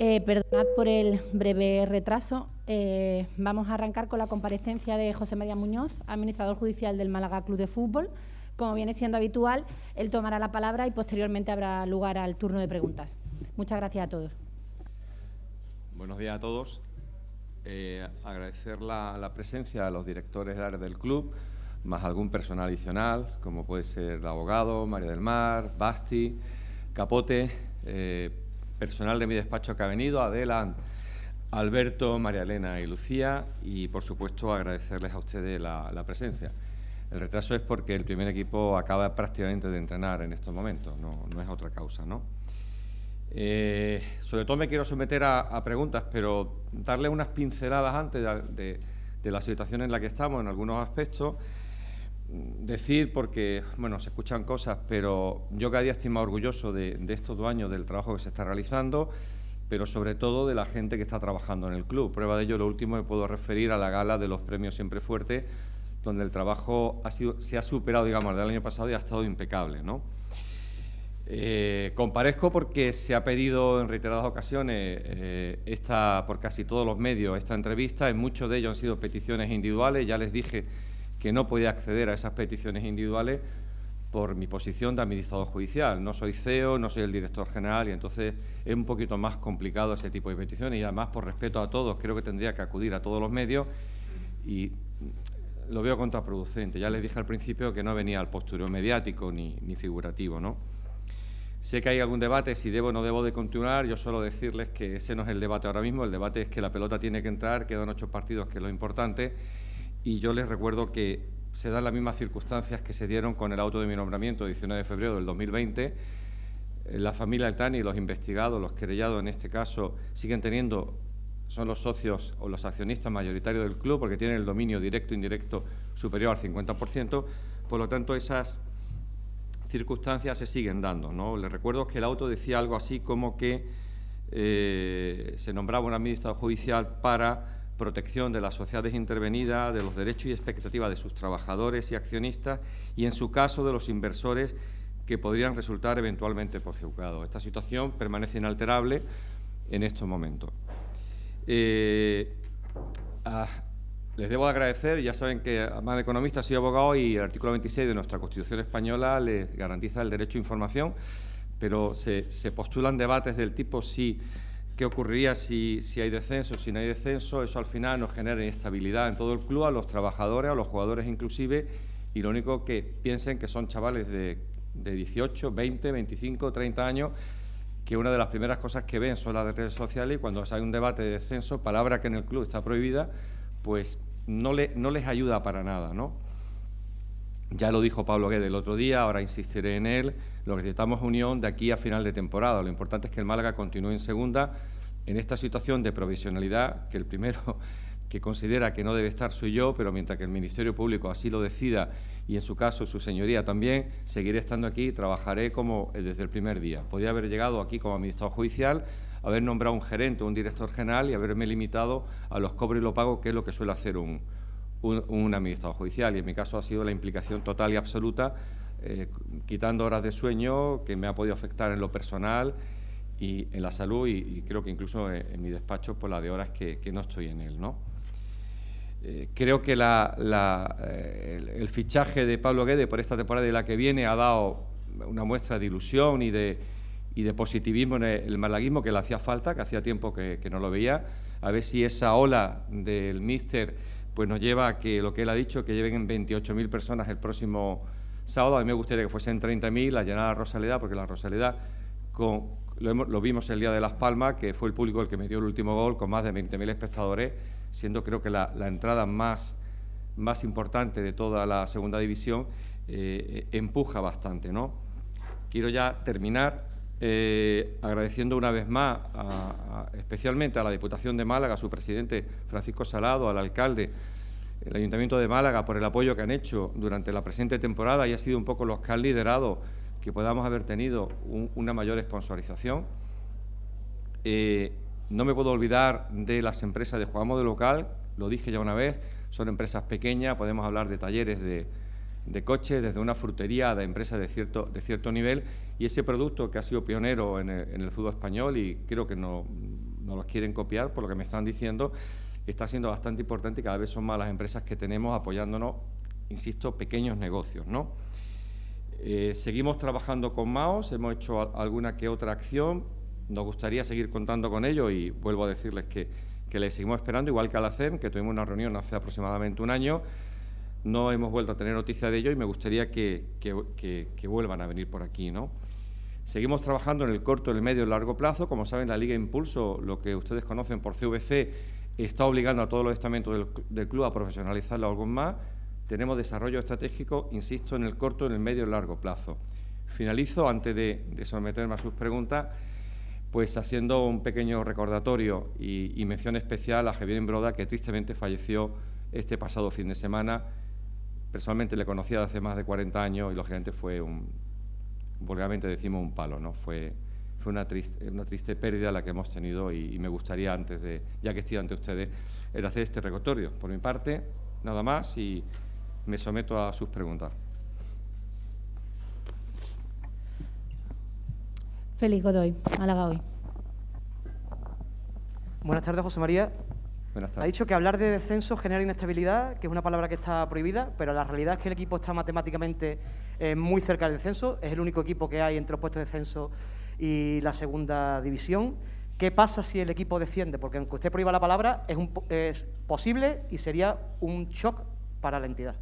Perdonad por el breve retraso. Vamos a arrancar con la comparecencia de José María Muñoz, administrador judicial del Málaga Club de Fútbol. Como viene siendo habitual, él tomará la palabra y posteriormente habrá lugar al turno de preguntas. Muchas gracias a todos. Buenos días a todos. Agradecer la presencia a los directores de área del club, más algún personal adicional, como puede ser el abogado, María del Mar, Basti, Capote, personal de mi despacho que ha venido, Adela, Alberto, María Elena y Lucía, y por supuesto agradecerles a ustedes la presencia. El retraso es porque el primer equipo acaba prácticamente de entrenar en estos momentos, no es otra causa, ¿no? Sobre todo me quiero someter a preguntas, pero darle unas pinceladas antes de la situación en la que estamos en algunos aspectos. Decir, porque bueno, se escuchan cosas, pero yo cada día estoy más orgulloso de estos 2 años del trabajo que se está realizando, pero sobre todo de la gente que está trabajando en el club. Prueba de ello, lo último me puedo referir a la gala de los premios Siempre Fuerte, donde el trabajo se ha superado, digamos, del año pasado y ha estado impecable, ¿no? Comparezco porque se ha pedido en reiteradas ocasiones por casi todos los medios esta entrevista. En muchos de ellos han sido peticiones individuales. Ya les dije que no podía acceder a esas peticiones individuales por mi posición de administrador judicial. No soy CEO, no soy el director general, y entonces es un poquito más complicado ese tipo de peticiones, y además, por respeto a todos, creo que tendría que acudir a todos los medios y lo veo contraproducente. Ya les dije al principio que no venía al postureo mediático ni figurativo, ¿no? Sé que hay algún debate, si debo o no debo de continuar. Yo suelo decirles que ese no es el debate ahora mismo. El debate es que la pelota tiene que entrar, quedan 8 partidos, que es lo importante, y yo les recuerdo que se dan las mismas circunstancias que se dieron con el auto de mi nombramiento, 19 de febrero del 2020. La familia Altani, los investigados, los querellados en este caso, son los socios o los accionistas mayoritarios del club, porque tienen el dominio directo e indirecto superior al 50%. Por lo tanto, esas circunstancias se siguen dando, ¿no? Les recuerdo que el auto decía algo así como que se nombraba un administrador judicial para protección de las sociedades intervenidas, de los derechos y expectativas de sus trabajadores y accionistas, y en su caso de los inversores que podrían resultar eventualmente perjudicados. Esta situación permanece inalterable en estos momentos. Les debo agradecer. Ya saben que, además de economista, soy abogado, y el artículo 26 de nuestra Constitución española les garantiza el derecho a información, pero se postulan debates del tipo qué ocurriría si hay descenso, si no hay descenso. Eso al final nos genera inestabilidad en todo el club, a los trabajadores, a los jugadores inclusive, y lo único que piensen que son chavales de 18, 20, 25, 30 años, que una de las primeras cosas que ven son las redes sociales, y cuando hay un debate de descenso, palabra que en el club está prohibida, pues no les ayuda para nada, ¿no? Ya lo dijo Pablo Guede el otro día, ahora insistiré en él. Lo que necesitamos es unión de aquí a final de temporada. Lo importante es que el Málaga continúe en segunda en esta situación de provisionalidad, que el primero que considera que no debe estar soy yo, pero mientras que el Ministerio Público así lo decida, y en su caso su señoría también, seguiré estando aquí y trabajaré como desde el primer día. Podría haber llegado aquí como administrador judicial, haber nombrado un gerente o un director general y haberme limitado a los cobros y los pagos, que es lo que suele hacer un administrador judicial, y en mi caso ha sido la implicación total y absoluta, quitando horas de sueño, que me ha podido afectar en lo personal y en la salud, y creo que incluso en mi despacho por la de horas que no estoy en él, ¿no? Creo que el fichaje de Pablo Guede por esta temporada y la que viene ha dado una muestra de ilusión y de positivismo en el malaguismo, que le hacía falta, que hacía tiempo que no lo veía. A ver si esa ola del míster pues nos lleva a que lo que él ha dicho, que lleven 28.000 personas el próximo sábado. A mí me gustaría que fuesen 30.000, la llenada Rosaleda, porque la Rosaleda, lo vimos el día de Las Palmas, que fue el público el que metió el último gol, con más de 20.000 espectadores, siendo creo que la entrada más importante de toda la segunda división. Empuja bastante, ¿no? Quiero ya terminar agradeciendo una vez más especialmente a la Diputación de Málaga, a su presidente Francisco Salado, al alcalde, el Ayuntamiento de Málaga, por el apoyo que han hecho durante la presente temporada, y ha sido un poco los que han liderado que podamos haber tenido una mayor sponsorización. No me puedo olvidar de las empresas de jugamos de local, lo dije ya una vez, son empresas pequeñas, podemos hablar de talleres de coches, desde una frutería, de empresas de cierto nivel, y ese producto que ha sido pionero en el fútbol español, y creo que nos los quieren copiar, por lo que me están diciendo, está siendo bastante importante y cada vez son más las empresas que tenemos apoyándonos, insisto, pequeños negocios, ¿no? Seguimos trabajando con MAOS, hemos hecho alguna que otra acción, nos gustaría seguir contando con ello y vuelvo a decirles que les seguimos esperando, igual que a la CEM, que tuvimos una reunión hace aproximadamente un año, no hemos vuelto a tener noticia de ello y me gustaría que vuelvan a venir por aquí, ¿no? Seguimos trabajando en el corto, el medio y el largo plazo. Como saben, la Liga Impulso, lo que ustedes conocen por CVC, está obligando a todos los estamentos del club a profesionalizarlo algo más. Tenemos desarrollo estratégico, insisto, en el corto, en el medio y el largo plazo. Finalizo, antes de someterme a sus preguntas, pues haciendo un pequeño recordatorio y mención especial a Javier Imbroda, que tristemente falleció este pasado fin de semana. Personalmente le conocía de hace más de 40 años y lógicamente fue vulgarmente decimos un palo, ¿no? Fue una triste pérdida la que hemos tenido y me gustaría, ya que estoy ante ustedes, el hacer este recordatorio. Por mi parte, nada más y me someto a sus preguntas. Félix Godoy, Málaga Hoy. Buenas tardes, José María. Buenas tardes. Ha dicho que hablar de descenso genera inestabilidad, que es una palabra que está prohibida, pero la realidad es que el equipo está matemáticamente muy cerca del descenso. Es el único equipo que hay entre los puestos de descenso y la segunda división. ¿Qué pasa si el equipo desciende? Porque aunque usted prohíba la palabra, es posible y sería un shock para la entidad.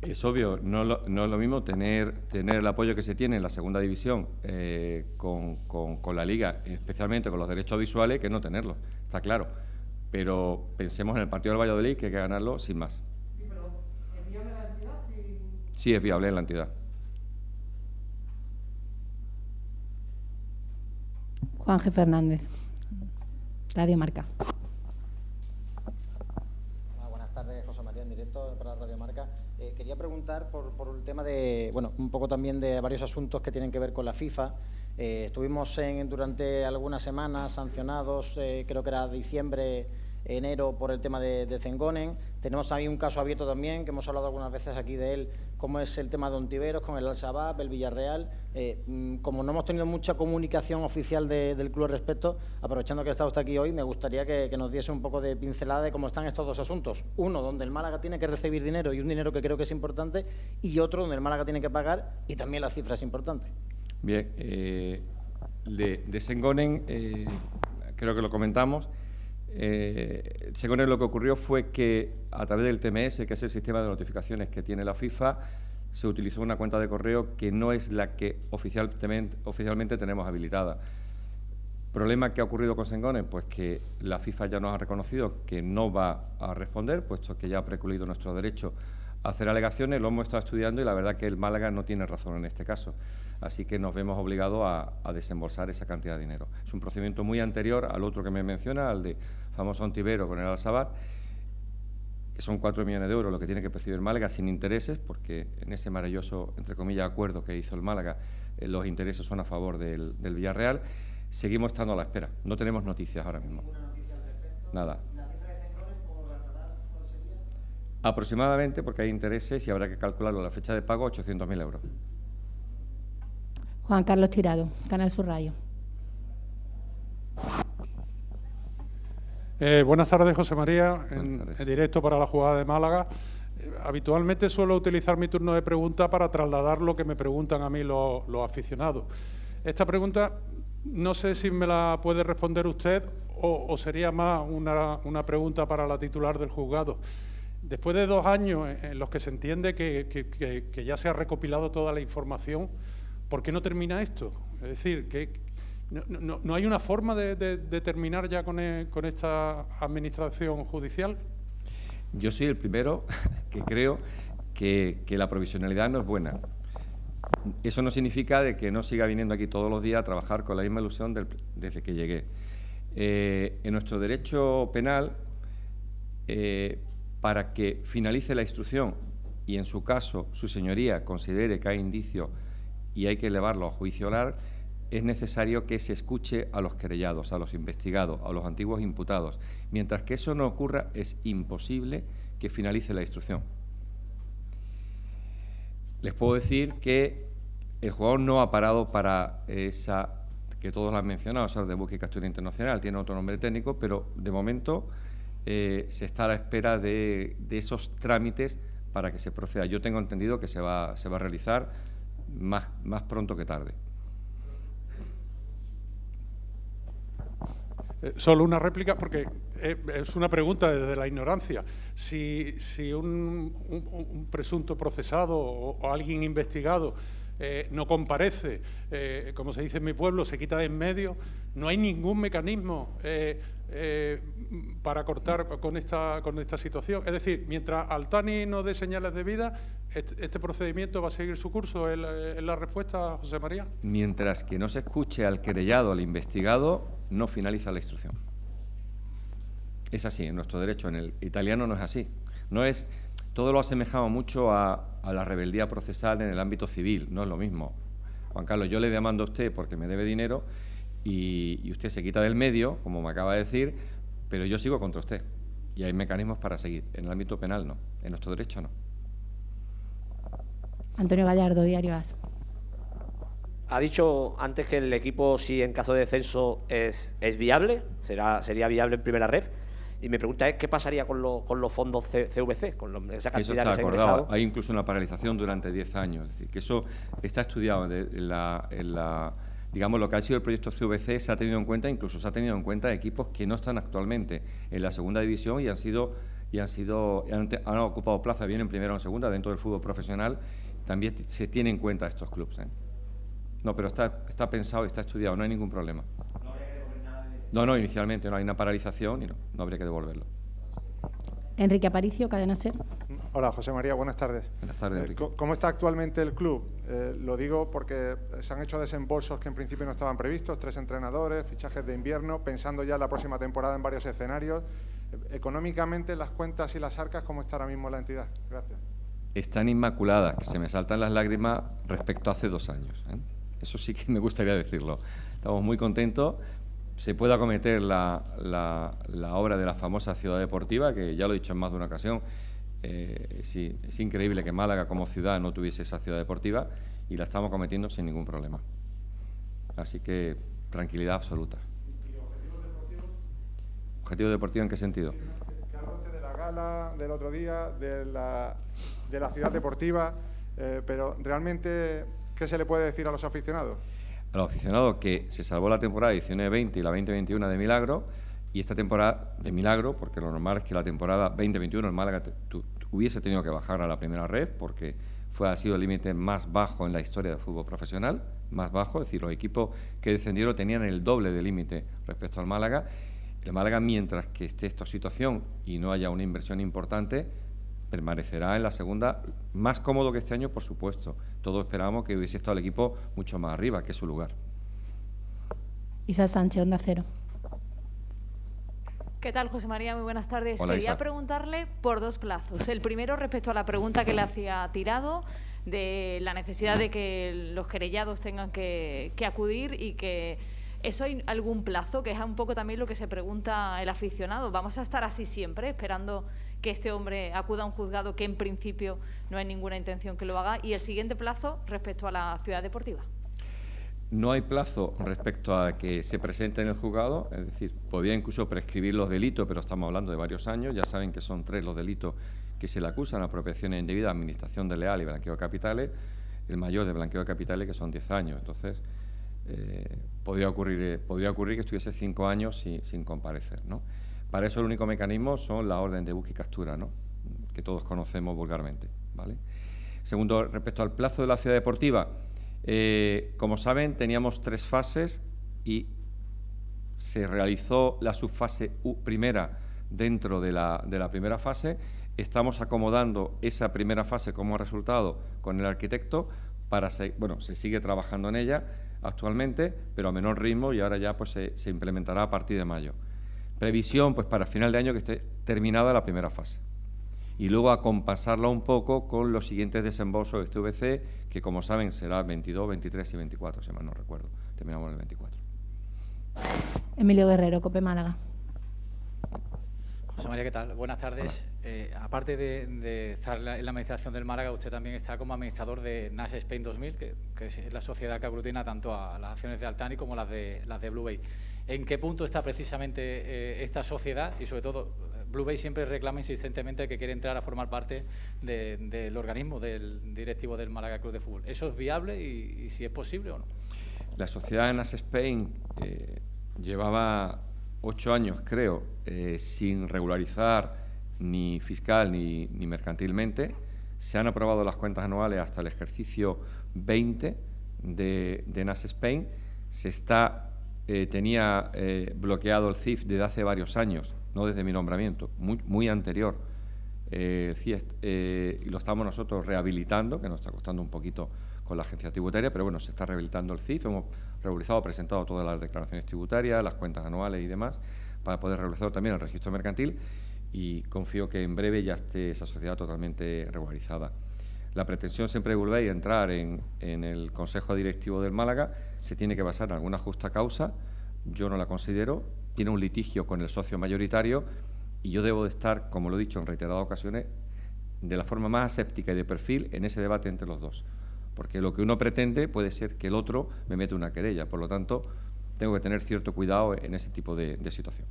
Es obvio, no es lo mismo tener el apoyo que se tiene en la segunda división con la Liga, especialmente con los derechos visuales, que no tenerlo, está claro. Pero pensemos en el partido del Valladolid, que hay que ganarlo sin más. Sí, pero ¿es viable la entidad? Sí, es viable en la entidad. Juan G. Fernández, Radio Marca. Buenas tardes, José María, en directo para Radio Marca. Quería preguntar por el tema de, bueno, un poco también de varios asuntos que tienen que ver con la FIFA. Estuvimos durante algunas semanas sancionados, creo que era diciembre, enero, por el tema de Zengonen. Tenemos ahí un caso abierto también, que hemos hablado algunas veces aquí de él, como es el tema de Ontiveros con el Al-Shabaab, el Villarreal. Como no hemos tenido mucha comunicación oficial del club al respecto, aprovechando que está usted aquí hoy, me gustaría que nos diese un poco de pincelada de cómo están estos dos asuntos. Uno, donde el Málaga tiene que recibir dinero y un dinero que creo que es importante, y otro, donde el Málaga tiene que pagar y también la cifra es importante. Bien, de Zengonen, creo que lo comentamos. Zengonen, lo que ocurrió fue que a través del TMS, que es el sistema de notificaciones que tiene la FIFA, se utilizó una cuenta de correo que no es la que oficialmente tenemos habilitada. ¿Problema que ha ocurrido con Zengonen? Pues que la FIFA ya nos ha reconocido que no va a responder, puesto que ya ha precluido nuestro derecho a hacer alegaciones. Lo hemos estado estudiando y la verdad que el Málaga no tiene razón en este caso. Así que nos vemos obligados a desembolsar esa cantidad de dinero. Es un procedimiento muy anterior al otro que me menciona, al de famoso Ontiveros con el Al-Shabaab, que son 4 millones de euros lo que tiene que percibir el Málaga sin intereses, porque en ese maravilloso, entre comillas, acuerdo que hizo el Málaga, los intereses son a favor del Villarreal. Seguimos estando a la espera. No tenemos noticias ahora mismo. ¿Ninguna noticia al respecto? Nada. ¿La cifra de Zengonen por aclarar cuál sería? Aproximadamente, porque hay intereses y habrá que calcularlo a la fecha de pago, 800.000 euros. Juan Carlos Tirado, Canal Sur Radio. Buenas tardes, José María, Buenas tardes. en directo para la jugada de Málaga. Habitualmente suelo utilizar mi turno de pregunta para trasladar lo que me preguntan a mí los aficionados. Esta pregunta no sé si me la puede responder usted o sería más una pregunta para la titular del juzgado. Después de 2 años en los que se entiende que ya se ha recopilado toda la información, ¿por qué no termina esto? Es decir, que no hay una forma de terminar ya con esta administración judicial. Yo soy el primero que creo que la provisionalidad no es buena. Eso no significa de que no siga viniendo aquí todos los días a trabajar con la misma ilusión desde que llegué. En nuestro derecho penal, para que finalice la instrucción y en su caso su señoría considere que hay indicios y hay que elevarlo a juicio oral, es necesario que se escuche a los querellados, a los investigados, a los antiguos imputados. Mientras que eso no ocurra, es imposible que finalice la instrucción. Les puedo decir que el jugador no ha parado para que que todos lo han mencionado, SAR de Búsqueda y Captura Internacional, tiene otro nombre técnico, pero de momento se está a la espera de esos trámites para que se proceda. Yo tengo entendido que se va a realizar más pronto que tarde. Solo una réplica, porque es una pregunta desde la ignorancia. Si un presunto procesado o alguien investigado no comparece, como se dice en mi pueblo, se quita de en medio, no hay ningún mecanismo para cortar con esta situación. Es decir, mientras Altani no dé señales de vida, ¿este procedimiento va a seguir su curso? ¿Es la respuesta, José María? Mientras que no se escuche al querellado, al investigado, no finaliza la instrucción. Es así, en nuestro derecho, en el italiano no es así. No es, todo lo asemejamos mucho a la rebeldía procesal en el ámbito civil, no es lo mismo. Juan Carlos, yo le demando a usted porque me debe dinero y usted se quita del medio, como me acaba de decir, pero yo sigo contra usted. Y hay mecanismos para seguir. En el ámbito penal no, en nuestro derecho no. Antonio Gallardo, Diario AS. Ha dicho antes que el equipo, si en caso de descenso es viable, sería viable en primera red. Y mi pregunta es, ¿qué pasaría con los fondos CVC? Con esa cantidad eso está que se ha acordado. ingresado. Hay incluso una paralización durante 10 años. Es decir, que eso está estudiado digamos, lo que ha sido el proyecto CVC se ha tenido en cuenta, incluso se ha tenido en cuenta equipos que no están actualmente en la segunda división y han ocupado plaza bien en primera o en segunda dentro del fútbol profesional. También se tiene en cuenta estos clubes. No, pero está pensado y está estudiado, no hay ningún problema. ¿No habría que devolver nada? No, inicialmente no hay una paralización y no habría que devolverlo. Enrique Aparicio, Cadena SER. Hola, José María, buenas tardes. Buenas tardes, Enrique. ¿Cómo está actualmente el club? Lo digo porque se han hecho desembolsos que en principio no estaban previstos, 3 entrenadores, fichajes de invierno, pensando ya en la próxima temporada en varios escenarios. Económicamente, las cuentas y las arcas, ¿cómo está ahora mismo la entidad? Gracias. Están inmaculadas, que se me saltan las lágrimas respecto a hace 2 años. Eso sí que me gustaría decirlo. Estamos muy contentos. Se puede acometer la obra de la famosa ciudad deportiva, que ya lo he dicho en más de una ocasión. Sí, es increíble que Málaga como ciudad no tuviese esa ciudad deportiva y la estamos cometiendo sin ningún problema. Así que tranquilidad absoluta. ¿Y objetivos deportivos? ¿Objetivo deportivo en qué sentido? Que habló usted de la gala del otro día, de la ciudad deportiva, pero realmente, ¿qué se le puede decir a los aficionados? A los aficionados que se salvó la temporada 19-20 y la 20-21 de milagro, y esta temporada de milagro, porque lo normal es que la temporada 20-21 en Málaga hubiese tenido que bajar a la primera red, porque ha sido el límite más bajo en la historia del fútbol profesional, más bajo, es decir, los equipos que descendieron tenían el doble de límite respecto al Málaga. El Málaga, mientras que esté esta situación y no haya una inversión importante, permanecerá en la segunda, más cómodo que este año, por supuesto. Todos esperábamos que hubiese estado el equipo mucho más arriba, que es su lugar. Isa Sánchez, Onda Cero. ¿Qué tal, José María? Muy buenas tardes. Hola, Quería Isa. preguntarle por 2 plazos. El primero, respecto a la pregunta que le hacía Tirado, de la necesidad de que los querellados tengan que acudir y que ¿eso hay algún plazo? Que es un poco también lo que se pregunta el aficionado. ¿Vamos a estar así siempre, esperando que este hombre acuda a un juzgado que en principio no hay ninguna intención que lo haga? Y el siguiente plazo respecto a la ciudad deportiva. No hay plazo respecto a que se presente en el juzgado, es decir, podría incluso prescribir los delitos, pero estamos hablando de varios años. Ya saben que son 3 los delitos que se le acusan: apropiación indebida, administración desleal y blanqueo de capitales. El mayor de blanqueo de capitales, que son 10 años. Entonces, podría ocurrir que estuviese 5 años sin comparecer, ¿no? Para eso el único mecanismo son las órdenes de búsqueda y captura, ¿no?, que todos conocemos vulgarmente, ¿vale? Segundo, respecto al plazo de la ciudad deportiva, como saben, teníamos 3 fases y se realizó la subfase primera dentro de la primera fase. Estamos acomodando esa primera fase como resultado con el arquitecto se sigue trabajando en ella actualmente, pero a menor ritmo, y ahora ya pues se implementará a partir de mayo. Previsión pues para final de año que esté terminada la primera fase. Y luego acompasarla un poco con los siguientes desembolsos de este VC, que como saben será 22, 23 y 24, si mal no recuerdo. Terminamos en el 24. Emilio Guerrero, COPE Málaga. José María, ¿qué tal? Buenas tardes. Aparte de estar en la administración del Málaga, usted también está como administrador de Nash Spain 2000, que es la sociedad que aglutina tanto a las acciones de Altani como las de Blue Bay. ¿En qué punto está precisamente esta sociedad? Y sobre todo, Blue Bay siempre reclama insistentemente que quiere entrar a formar parte del organismo, del directivo del Málaga Club de Fútbol. ¿Eso es viable y si es posible o no? La sociedad Nash Spain llevaba 8 años, creo, sin regularizar ni fiscal ni mercantilmente. Se han aprobado las cuentas anuales hasta el ejercicio 20 de Nash Spain. Tenía bloqueado el CIF desde hace varios años, no desde mi nombramiento, muy anterior. Y lo estamos nosotros rehabilitando, que nos está costando un poquito con la agencia tributaria, pero bueno, se está rehabilitando el CIF. Hemos regularizado, presentado todas las declaraciones tributarias, las cuentas anuales y demás, para poder regularizar también el registro mercantil, y confío que en breve ya esté esa sociedad totalmente regularizada. La pretensión siempre de volver a entrar en el Consejo Directivo del Málaga se tiene que basar en alguna justa causa. Yo no la considero. Tiene un litigio con el socio mayoritario y yo debo de estar, como lo he dicho en reiteradas ocasiones, de la forma más aséptica y de perfil en ese debate entre los dos. Porque lo que uno pretende puede ser que el otro me mete una querella. Por lo tanto, tengo que tener cierto cuidado en ese tipo de situación.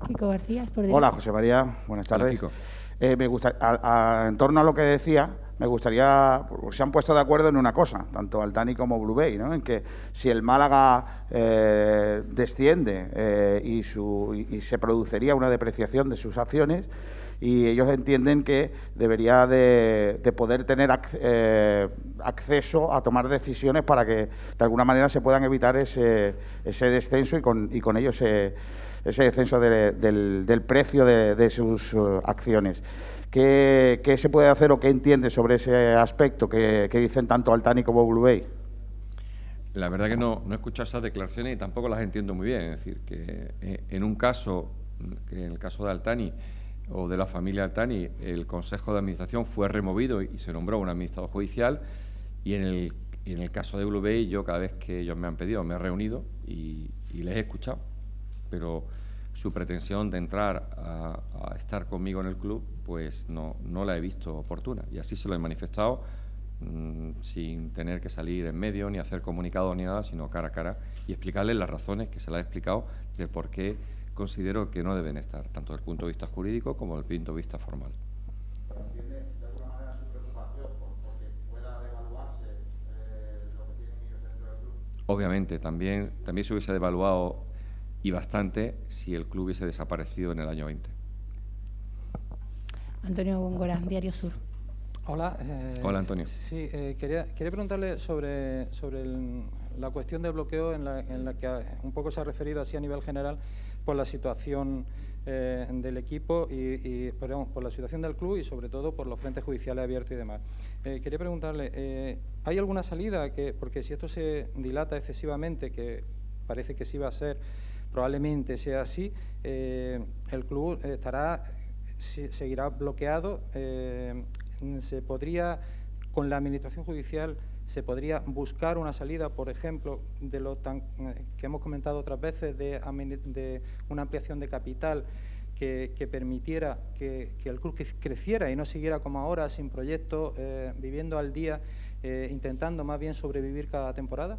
Kiko García. Hola, José María. Buenas tardes. Hola, Kiko. Me gusta, en torno a lo que decía, me gustaría, se han puesto de acuerdo en una cosa, tanto Altani como Blue Bay, ¿no? En que si el Málaga desciende y se produciría una depreciación de sus acciones, y ellos entienden que debería de poder tener acceso a tomar decisiones para que de alguna manera se puedan evitar ese descenso y con ello ese descenso del precio de sus acciones. ¿Qué se puede hacer o qué entiende sobre ese aspecto que dicen tanto Altani como Blue Bay? La verdad que no he escuchado esas declaraciones y tampoco las entiendo muy bien. Es decir, que en un caso, que en el caso de Altani o de la familia Altani, el Consejo de Administración fue removido y se nombró un administrador judicial, y en el caso de Blue Bay, yo cada vez que ellos me han pedido, me he reunido y les he escuchado. Pero su pretensión de entrar a estar conmigo en el club, pues no la he visto oportuna. Y así se lo he manifestado, sin tener que salir en medio, ni hacer comunicados ni nada, sino cara a cara, y explicarles las razones que se las he explicado de por qué considero que no deben estar, tanto desde el punto de vista jurídico como desde el punto de vista formal. ¿Entiende de alguna manera su preocupación porque pueda devaluarse lo que tienen ellos dentro del club? Obviamente, también se hubiese devaluado, y bastante, si el club hubiese desaparecido en el año 20. Antonio Góngora, Diario Sur. Hola. Hola, Antonio. Sí, quería preguntarle sobre la cuestión del bloqueo en la que un poco se ha referido así a nivel general por la situación del equipo por la situación del club y sobre todo por los frentes judiciales abiertos y demás. Quería preguntarle, ¿hay alguna salida? Porque si esto se dilata excesivamente, que parece que sí va a ser, probablemente sea así, el club seguirá bloqueado. Se podría, con la administración judicial, se podría buscar una salida, por ejemplo, de lo que hemos comentado otras veces, de una ampliación de capital que permitiera que el club creciera y no siguiera como ahora, sin proyecto, viviendo al día, intentando más bien sobrevivir cada temporada.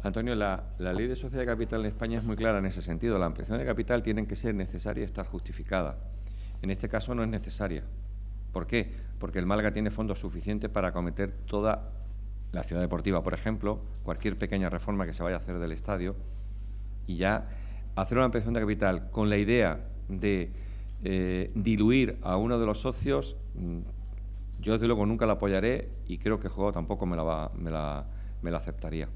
Antonio, la ley de sociedad de capital en España es muy clara en ese sentido. La ampliación de capital tiene que ser necesaria y estar justificada. En este caso no es necesaria. ¿Por qué? Porque el Málaga tiene fondos suficientes para acometer toda la ciudad deportiva, por ejemplo, cualquier pequeña reforma que se vaya a hacer del estadio, y ya hacer una ampliación de capital con la idea de diluir a uno de los socios, yo desde luego nunca la apoyaré, y creo que el juego tampoco me la aceptaría.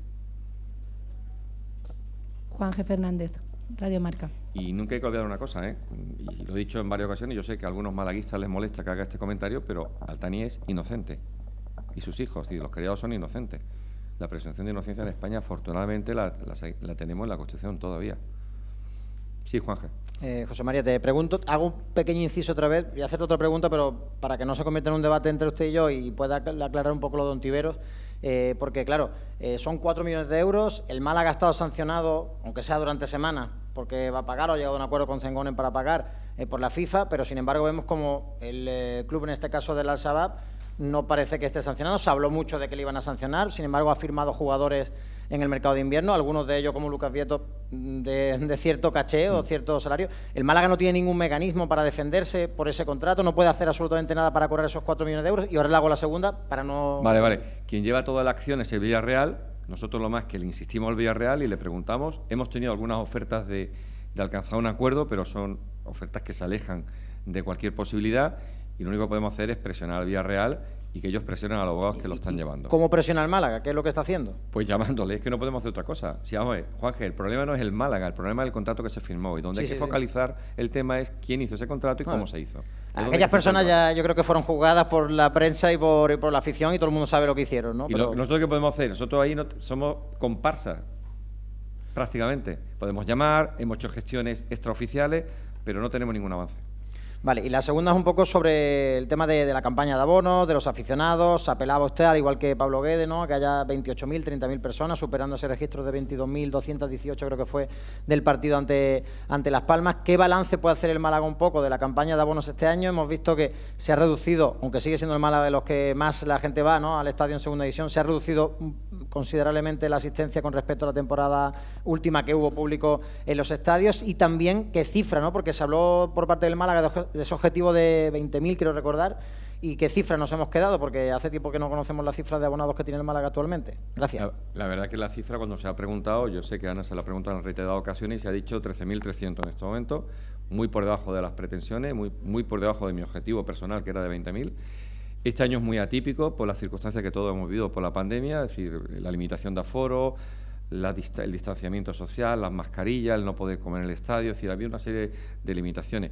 Juan G. Fernández, Radio Marca. Y nunca hay que olvidar una cosa, y lo he dicho en varias ocasiones, yo sé que a algunos malaguistas les molesta que haga este comentario, pero Altani es inocente, y sus hijos y los criados son inocentes. La presunción de inocencia en España, afortunadamente, la tenemos en la Constitución todavía. Sí, Juanje. José María, te pregunto, hago un pequeño inciso otra vez, voy a hacerte otra pregunta, pero para que no se convierta en un debate entre usted y yo y pueda aclarar un poco lo de Ontiveros, porque claro, son 4 millones de euros, el Málaga ha estado sancionado, aunque sea durante semana, porque va a pagar, o ha llegado a un acuerdo con Zengonen para pagar por la FIFA, pero sin embargo vemos como el club, en este caso del Al-Shabaab, no parece que esté sancionado. Se habló mucho de que le iban a sancionar, sin embargo ha firmado jugadores en el mercado de invierno, algunos de ellos como Lucas Vieto de cierto caché o cierto salario. El Málaga no tiene ningún mecanismo para defenderse por ese contrato, no puede hacer absolutamente nada para cobrar esos 4 millones de euros, y ahora le hago la segunda para no... Vale. Quien lleva toda la acción es el Villarreal. Nosotros lo más que le insistimos al Villarreal y le preguntamos, hemos tenido algunas ofertas de alcanzar un acuerdo, pero son ofertas que se alejan de cualquier posibilidad, y lo único que podemos hacer es presionar al Villarreal y que ellos presionen a los abogados que lo están llevando. ¿Cómo presiona al Málaga? ¿Qué es lo que está haciendo? Pues llamándole, es que no podemos hacer otra cosa. Si, vamos a ver, Juanje, el problema no es el Málaga, el problema es el contrato que se firmó, y donde hay que focalizar el tema es quién hizo ese contrato y cómo se hizo. Aquellas personas ya yo creo que fueron juzgadas por la prensa y por la afición, y todo el mundo sabe lo que hicieron, ¿no? Y nosotros ¿qué podemos hacer? Nosotros ahí somos comparsas, prácticamente. Podemos llamar, hemos hecho gestiones extraoficiales, pero no tenemos ningún avance. Vale, y la segunda es un poco sobre el tema de la campaña de abonos, de los aficionados. Apelaba usted, al igual que Pablo Guede, ¿no?, que haya 28.000, 30.000 personas, superando ese registro de 22.218, creo que fue, del partido ante Las Palmas. ¿Qué balance puede hacer el Málaga un poco de la campaña de abonos este año? Hemos visto que se ha reducido, aunque sigue siendo el Málaga de los que más la gente va, ¿no?, al estadio en segunda división, se ha reducido considerablemente la asistencia con respecto a la temporada última, que hubo público en los estadios, y también qué cifra, ¿no?, porque se habló por parte del Málaga de ese objetivo de 20.000, quiero recordar, y qué cifra nos hemos quedado, porque hace tiempo que no conocemos las cifras de abonados que tiene el Málaga actualmente. Gracias. La verdad que la cifra, cuando se ha preguntado, yo sé que Ana se la ha preguntado en reiteradas ocasiones y se ha dicho 13.300 en este momento, muy por debajo de las pretensiones, muy por debajo de mi objetivo personal, que era de 20.000. Este año es muy atípico por las circunstancias que todos hemos vivido por la pandemia, es decir, la limitación de aforo, el distanciamiento social, las mascarillas, el no poder comer en el estadio, es decir, había una serie de limitaciones.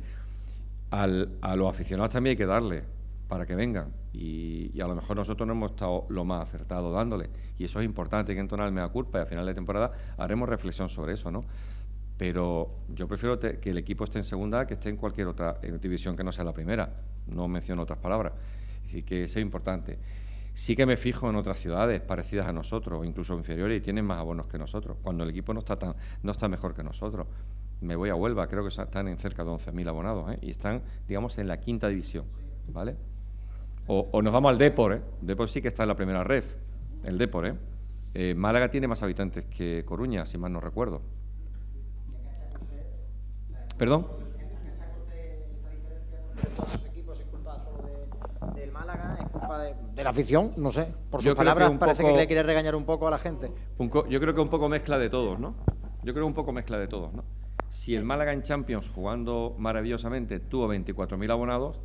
A los aficionados también hay que darle para que vengan, y a lo mejor nosotros no hemos estado lo más acertado dándole, y eso es importante, hay que entonar el mea culpa, y a final de temporada haremos reflexión sobre eso, ¿no? Pero yo prefiero que el equipo esté en segunda que esté en cualquier otra división que no sea la primera, no menciono otras palabras. Es decir, que eso es importante. Sí que me fijo en otras ciudades parecidas a nosotros, incluso inferiores, y tienen más abonos que nosotros, cuando el equipo no está mejor que nosotros. Me voy a Huelva, creo que están en cerca de 11.000 abonados, y están, digamos, en la quinta división, ¿vale? O nos vamos al Depor, Depor sí que está en la primera ref, el Depor, Málaga tiene más habitantes que Coruña, si mal no recuerdo. ¿Perdón? Del Málaga, es culpa de la afición, no sé, por sus Yo creo palabras que parece que le quiere regañar un poco a la gente. Yo creo que un poco mezcla de todos, ¿no? Si el Málaga en Champions, jugando maravillosamente, tuvo 24.000 abonados,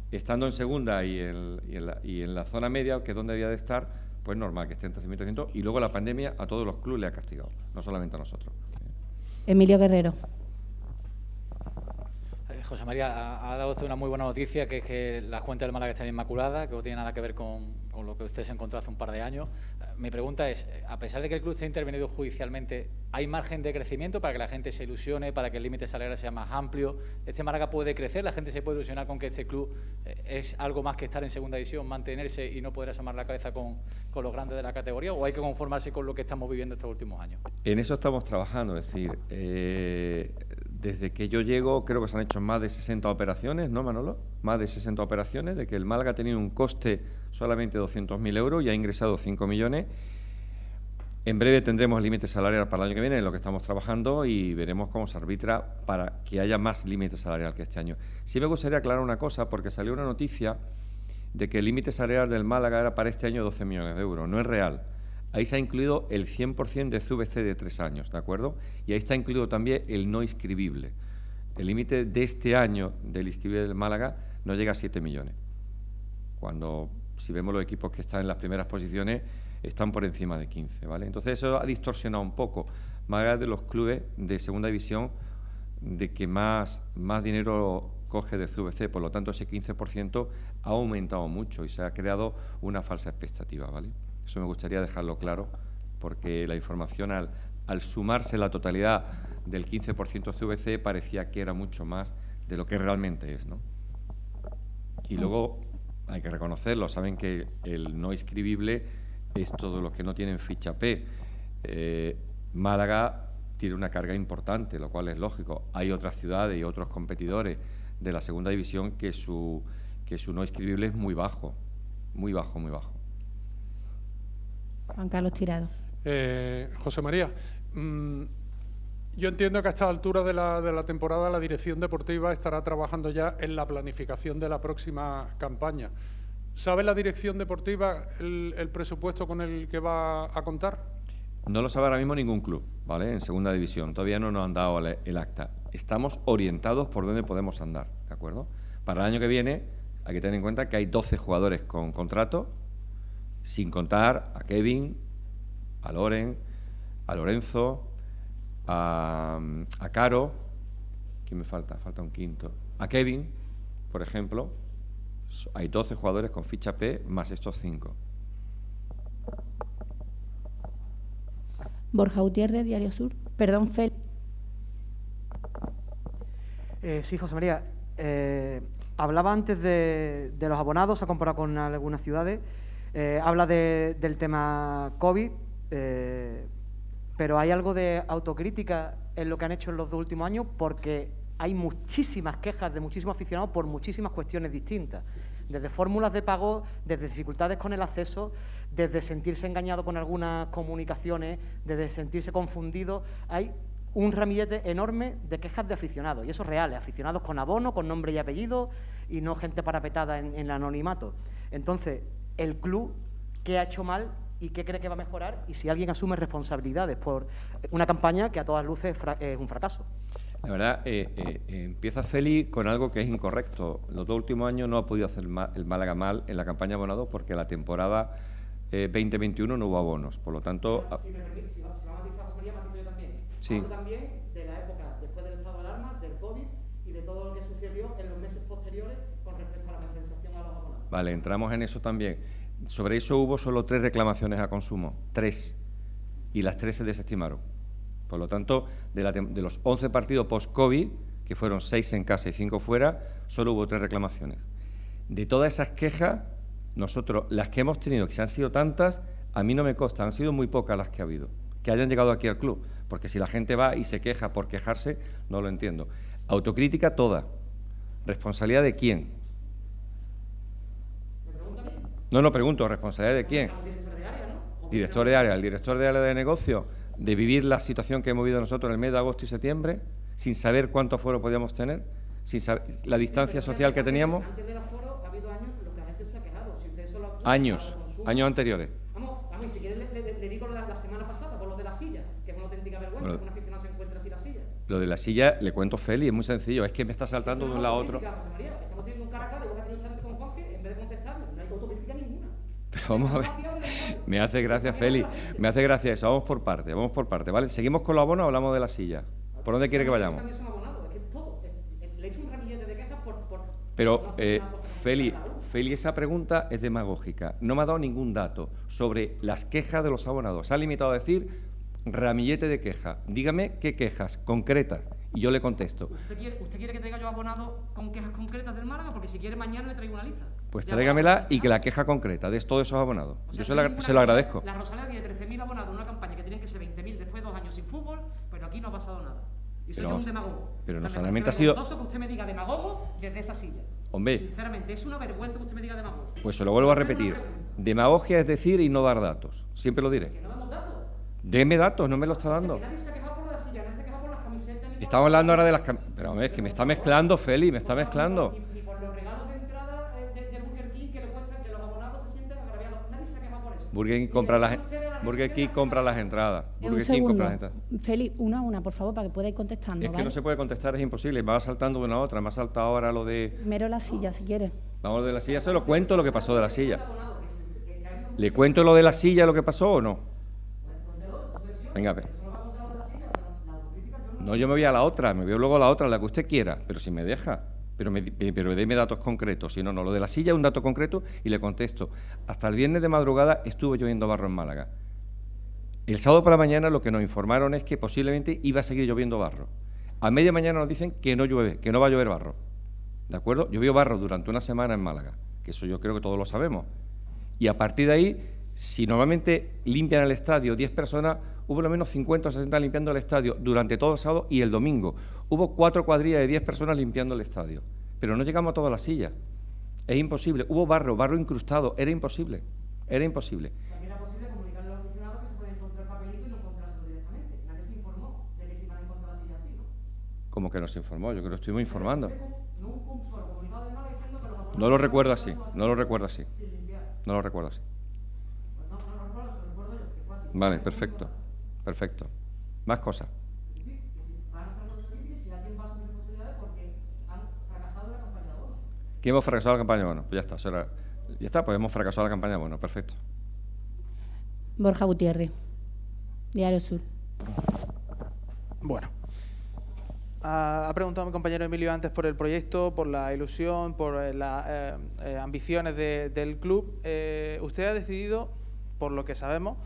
estando en segunda y en la zona media, que es donde debía de estar, pues normal que esté en 13.300, y luego la pandemia a todos los clubes le ha castigado, no solamente a nosotros. Emilio Guerrero. José María, ha dado usted una muy buena noticia, que es que las cuentas del Málaga están inmaculadas, que no tiene nada que ver con lo que usted se encontró hace un par de años. Mi pregunta es, a pesar de que el club esté intervenido judicialmente, ¿hay margen de crecimiento para que la gente se ilusione, para que el límite salarial sea más amplio? ¿Este Málaga puede crecer? ¿La gente se puede ilusionar con que este club es algo más que estar en segunda división, mantenerse y no poder asomar la cabeza con los grandes de la categoría? ¿O hay que conformarse con lo que estamos viviendo estos últimos años? En eso estamos trabajando, es decir, desde que yo llego creo que se han hecho más de 60 operaciones, ¿no, Manolo? Más de 60 operaciones, de que el Málaga ha tenido un coste solamente de 200.000 euros y ha ingresado 5 millones. En breve tendremos límite salarial para el año que viene, en lo que estamos trabajando, y veremos cómo se arbitra para que haya más límite salarial que este año. Sí me gustaría aclarar una cosa, porque salió una noticia de que el límite salarial del Málaga era para este año 12 millones de euros. No es real. Ahí se ha incluido el 100% de CVC de 3 años, ¿de acuerdo? Y ahí está incluido también el no inscribible. El límite de este año del inscribible del Málaga no llega a 7 millones. Cuando, si vemos los equipos que están en las primeras posiciones, están por encima de 15, ¿vale? Entonces eso ha distorsionado un poco. Málaga de los clubes de segunda división de que más dinero coge de CVC, por lo tanto ese 15% ha aumentado mucho y se ha creado una falsa expectativa, ¿vale? Eso me gustaría dejarlo claro, porque la información al sumarse la totalidad del 15% CVC parecía que era mucho más de lo que realmente es, ¿no? Y luego hay que reconocerlo, saben que el no inscribible es todos los que no tienen ficha P. Málaga tiene una carga importante, lo cual es lógico. Hay otras ciudades y otros competidores de la segunda división que su no inscribible es muy bajo, muy bajo, muy bajo. Juan Carlos Tirado. José María, yo entiendo que a esta altura de la temporada la dirección deportiva estará trabajando ya en la planificación de la próxima campaña. ¿Sabe la dirección deportiva el presupuesto con el que va a contar? No lo sabe ahora mismo ningún club, ¿vale? En segunda división. Todavía no nos han dado el acta. Estamos orientados por dónde podemos andar, ¿de acuerdo? Para el año que viene hay que tener en cuenta que hay 12 jugadores con contrato, sin contar a Kevin, a Loren, a Lorenzo, a Caro. ¿Quién me falta? Falta un quinto. A Kevin, por ejemplo. Hay 12 jugadores con ficha P más estos 5. Borja Gutiérrez, Diario Sur. Perdón, Fel. Sí, José María. Hablaba antes de los abonados, se ha comparado con algunas ciudades. Habla del tema COVID, pero hay algo de autocrítica en lo que han hecho en los 2 últimos años, porque hay muchísimas quejas de muchísimos aficionados por muchísimas cuestiones distintas, desde fórmulas de pago, desde dificultades con el acceso, desde sentirse engañado con algunas comunicaciones, desde sentirse confundido. Hay un ramillete enorme de quejas de aficionados, y eso es real, aficionados con abono, con nombre y apellido, y no gente parapetada en el anonimato. Entonces, el club, ¿qué ha hecho mal y qué cree que va a mejorar? Y si alguien asume responsabilidades por una campaña que a todas luces es un fracaso. La verdad, empieza Feli con algo que es incorrecto. Los 2 últimos años no ha podido hacer el Málaga mal en la campaña abonados porque la temporada 2021 no hubo abonos. Por lo tanto... Si me permite, si va a matizar, José María, matizo yo también. Sí. Hablo también de la época después del estado de alarma, del COVID y de todo lo que sucedió en los meses posteriores con respecto a la compensación a los abonados. Vale, entramos en eso también. Sobre eso hubo solo 3 reclamaciones a consumo. 3. Y las 3 se desestimaron. Por lo tanto, de los 11 partidos post-COVID, que fueron 6 en casa y 5 fuera, solo hubo 3 reclamaciones. De todas esas quejas, nosotros, las que hemos tenido, que se han sido tantas, a mí no me consta, han sido muy pocas las que ha habido, que hayan llegado aquí al club, porque si la gente va y se queja por quejarse, no lo entiendo. Autocrítica toda. ¿Responsabilidad de quién? ¿Me pregunta a mí? No pregunto, ¿responsabilidad de quién? Director de área, el director de área de negocio, de vivir la situación que hemos vivido nosotros en el mes de agosto y septiembre, sin saber cuánto aforo podíamos tener, sin saber la distancia social que teníamos. Antes del aforo ha habido años en los que la gente se ha quejado. Si usted solo Años anteriores. Vamos, si quiere le digo la semana pasada por lo de la silla, que es una auténtica vergüenza, que un aficionado se encuentra sin la silla. Lo de la silla, le cuento Feli, es muy sencillo, es que me está saltando de un lado a otro. José María, estamos teniendo un cara a cara, igual que ha tenido usted con Juanque, en vez de contestarme, no hay autocrítica ninguna. Pero vamos a ver, me hace gracia, Feli, me hace gracia eso, vamos por parte, ¿vale? ¿Seguimos con los abonos o hablamos de la silla? ¿Por dónde quiere que vayamos? Pero, Feli, esa pregunta es demagógica. No me ha dado ningún dato sobre las quejas de los abonados. Se ha limitado a decir ramillete de quejas. Dígame qué quejas concretas y yo le contesto. ¿Usted quiere que traiga yo abonado con quejas concretas del Málaga? Porque si quiere mañana le traigo una lista. Pues tráigamela y que la queja concreta de todos esos abonados. O sea, Yo se lo agradezco. La Rosaleda tiene 13.000 abonados en una campaña que tienen que ser 20.000 después de 2 años sin fútbol, pero aquí no ha pasado nada. Y soy yo un demagogo. Pero no Me solamente ha parece sido... vergonzoso que usted me diga demagogo desde esa silla. Hombre, Sinceramente, es una vergüenza que usted me diga demagogo. pues se lo vuelvo a repetir. Demagogia es decir y no dar datos. Siempre lo diré. Que no damos datos. Deme datos, no me lo está dando. Que nadie se ha quejado por la silla, nadie se ha quejado por las camisetas. Estamos hablando ahora de las camisetas. Pero hombre, es que me está mezclando, Feli, me está mezclando. Ni por los regalos de entrada de Burger King que le cuestan que los abonados se sienten agraviados. Nadie se ha quejado por eso. Burger King compra las entradas. Un segundo. Feli, una a una, por favor, para que podáis contestando. Es que ¿vale? no se puede contestar, es imposible. Me va saltando de una a otra. Me ha saltado ahora lo de... Primero la silla, si quieres. Vamos, lo de la silla, se lo cuento lo que pasó de la silla. ¿Le cuento lo de la silla, lo que pasó o no? Venga, a ver. No, yo me voy a la otra, me voy luego a la otra, la que usted quiera, pero si me deja. Pero deme datos concretos, si no, no. Lo de la silla es un dato concreto y le contesto. Hasta el viernes de madrugada estuvo lloviendo barro en Málaga. El sábado por la mañana lo que nos informaron es que posiblemente iba a seguir lloviendo barro. A media mañana nos dicen que no llueve, que no va a llover barro. ¿De acuerdo? Llovió barro durante una semana en Málaga, que eso yo creo que todos lo sabemos. Y a partir de ahí, si normalmente limpian el estadio 10 personas, hubo lo menos 50 o 60 limpiando el estadio durante todo el sábado y el domingo. Hubo 4 cuadrillas de 10 personas limpiando el estadio, pero no llegamos a todas las sillas. Es imposible. Hubo barro incrustado, era imposible, era imposible. También era posible comunicarle a los aficionados que se puede encontrar papelito y no encontrarlo directamente. Nadie se informó de que se iban a encontrar las sillas así, ¿no? ¿Cómo que nos informó? Yo creo que estuvimos informando. No hubo un solo comunicado de nada diciendo que los No lo recuerdo así, no lo recuerdo así. No lo recuerdo así. No lo recuerdo, se lo recuerdo yo, que fue así. Vale, perfecto, perfecto. Más cosas. Es decir, que si van a estar con los equipos, si alguien va a asumir responsabilidades porque han fracasado en la campaña de abono. ¿Que hemos fracasado la campaña de abono? Pues ya está, ya está, pues hemos fracasado la campaña de abono, perfecto. Borja Gutiérrez, Diario Sur. Bueno. Ha preguntado mi compañero Emilio antes por el proyecto, por la ilusión, por las ambiciones del club. Usted ha decidido, por lo que sabemos,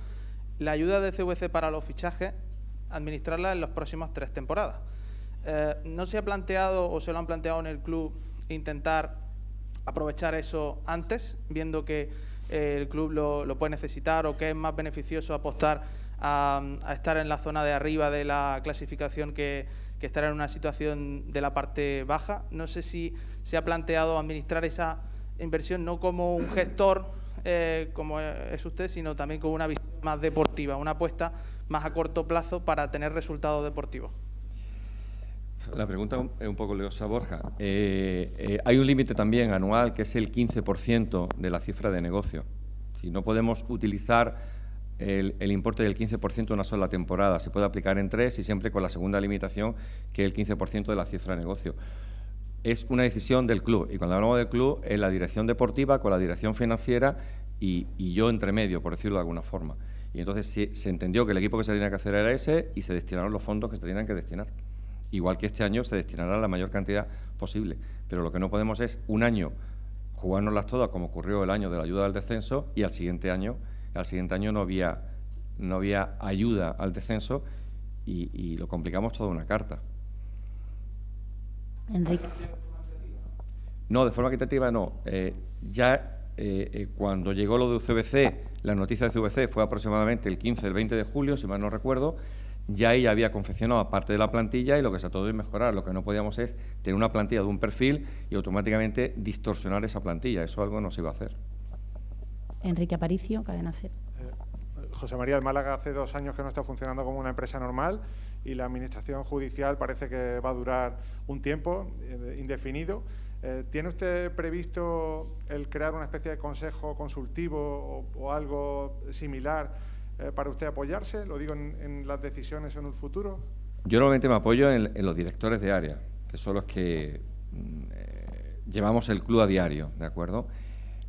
la ayuda de CVC para los fichajes, administrarla en las próximas 3 temporadas. ¿No se ha planteado o se lo han planteado en el club intentar aprovechar eso antes, viendo que el club lo puede necesitar o que es más beneficioso apostar a estar en la zona de arriba de la clasificación que estar en una situación de la parte baja? No sé si se ha planteado administrar esa inversión no como un gestor, como es usted, sino también con una visión más deportiva, una apuesta más a corto plazo para tener resultados deportivos. La pregunta es un poco liosa, Borja. Hay un límite también anual que es el 15% de la cifra de negocio. Si no podemos utilizar el importe del 15% de una sola temporada, se puede aplicar en 3 y siempre con la segunda limitación, que es el 15% de la cifra de negocio. Es una decisión del club, y cuando hablamos del club es la dirección deportiva con la dirección financiera y yo entre medio, por decirlo de alguna forma. Y entonces se entendió que el equipo que se tenía que hacer era ese y se destinaron los fondos que se tenían que destinar. Igual que este año se destinará la mayor cantidad posible, pero lo que no podemos es un año jugárnoslas todas como ocurrió el año de la ayuda al descenso y al siguiente año no había ayuda al descenso y lo complicamos toda una carta. Enrique. No, de forma equitativa no. Cuando llegó lo de CVC, la noticia de CVC fue aproximadamente el 15, el 20 de julio, si mal no recuerdo, ya ella había confeccionado parte de la plantilla y lo que se trató de mejorar. Lo que no podíamos es tener una plantilla de un perfil y automáticamente distorsionar esa plantilla. Eso algo no se iba a hacer. Enrique Aparicio, Cadena SER. José María, el Málaga hace 2 años que no está funcionando como una empresa normal y la administración judicial parece que va a durar un tiempo indefinido. ¿Tiene usted previsto el crear una especie de consejo consultivo o algo similar para usted apoyarse? Lo digo en las decisiones en un futuro. Yo normalmente me apoyo en los directores de área, que son los que llevamos el club a diario, ¿de acuerdo?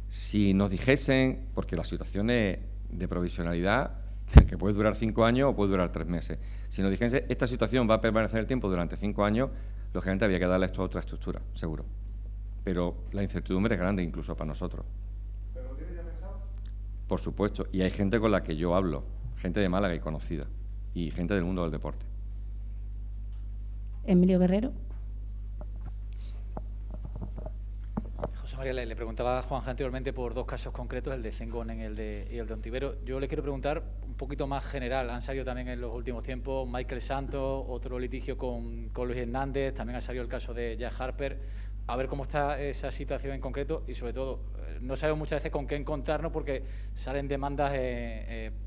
Si nos dijesen, porque la situación es de provisionalidad, que puede durar 5 años o puede durar 3 meses, si nos dijesen esta situación va a permanecer en el tiempo durante 5 años, lógicamente había que darle esto a otra estructura, seguro. Pero la incertidumbre es grande incluso para nosotros. ¿Pero lo tiene ya pensado? Por supuesto, y hay gente con la que yo hablo, gente de Málaga y conocida, y gente del mundo del deporte. Emilio Guerrero. José María, le preguntaba a Juan anteriormente por 2 casos concretos, el de Cengón y el de Ontivero. Yo le quiero preguntar un poquito más general. Han salido también en los últimos tiempos Michael Santos, otro litigio con Luis Hernández, también ha salido el caso de Jack Harper. A ver cómo está esa situación en concreto y, sobre todo, no sabemos muchas veces con qué encontrarnos porque salen demandas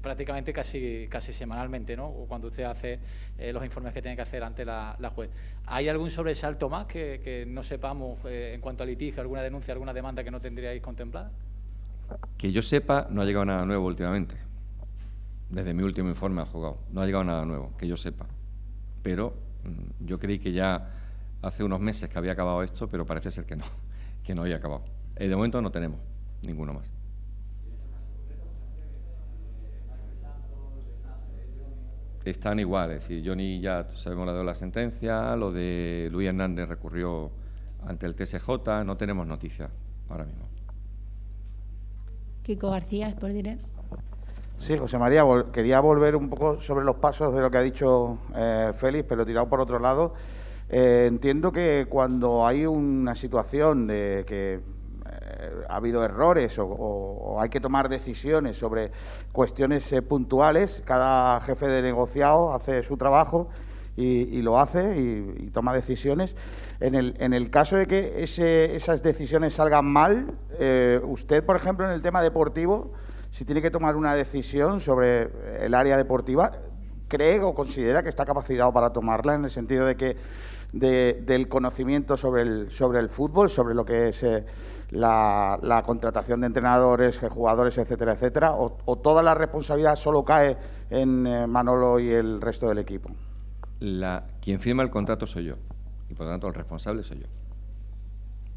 prácticamente casi semanalmente, ¿no? O cuando usted hace los informes que tiene que hacer ante la juez. ¿Hay algún sobresalto más que no sepamos en cuanto a litigio, alguna denuncia, alguna demanda que no tendríais contemplada? Que yo sepa, no ha llegado nada nuevo últimamente. Desde mi último informe al juzgado. No ha llegado nada nuevo, que yo sepa. Pero yo creí que ya hace unos meses que había acabado esto, pero parece ser que no había acabado. De momento no tenemos ninguno más. Están igual, es decir, Johnny ya sabemos la de la sentencia, lo de Luis Hernández recurrió ante el TSJ, no tenemos noticias ahora mismo. Kiko García, Sport Direct. Sí, José María, quería volver un poco sobre los pasos de lo que ha dicho Félix, pero tirado por otro lado. Entiendo que cuando hay una situación de que ha habido errores o hay que tomar decisiones sobre cuestiones puntuales, cada jefe de negociado hace su trabajo y lo hace y toma decisiones. En el caso de que esas decisiones salgan mal, usted, por ejemplo, en el tema deportivo, si tiene que tomar una decisión sobre el área deportiva, ¿cree o considera que está capacitado para tomarla, en el sentido de que del conocimiento sobre el fútbol, sobre lo que es la contratación de entrenadores, jugadores, etcétera, etcétera, o toda la responsabilidad solo cae en Manolo y el resto del equipo? Quien firma el contrato soy yo, y por lo tanto el responsable soy yo.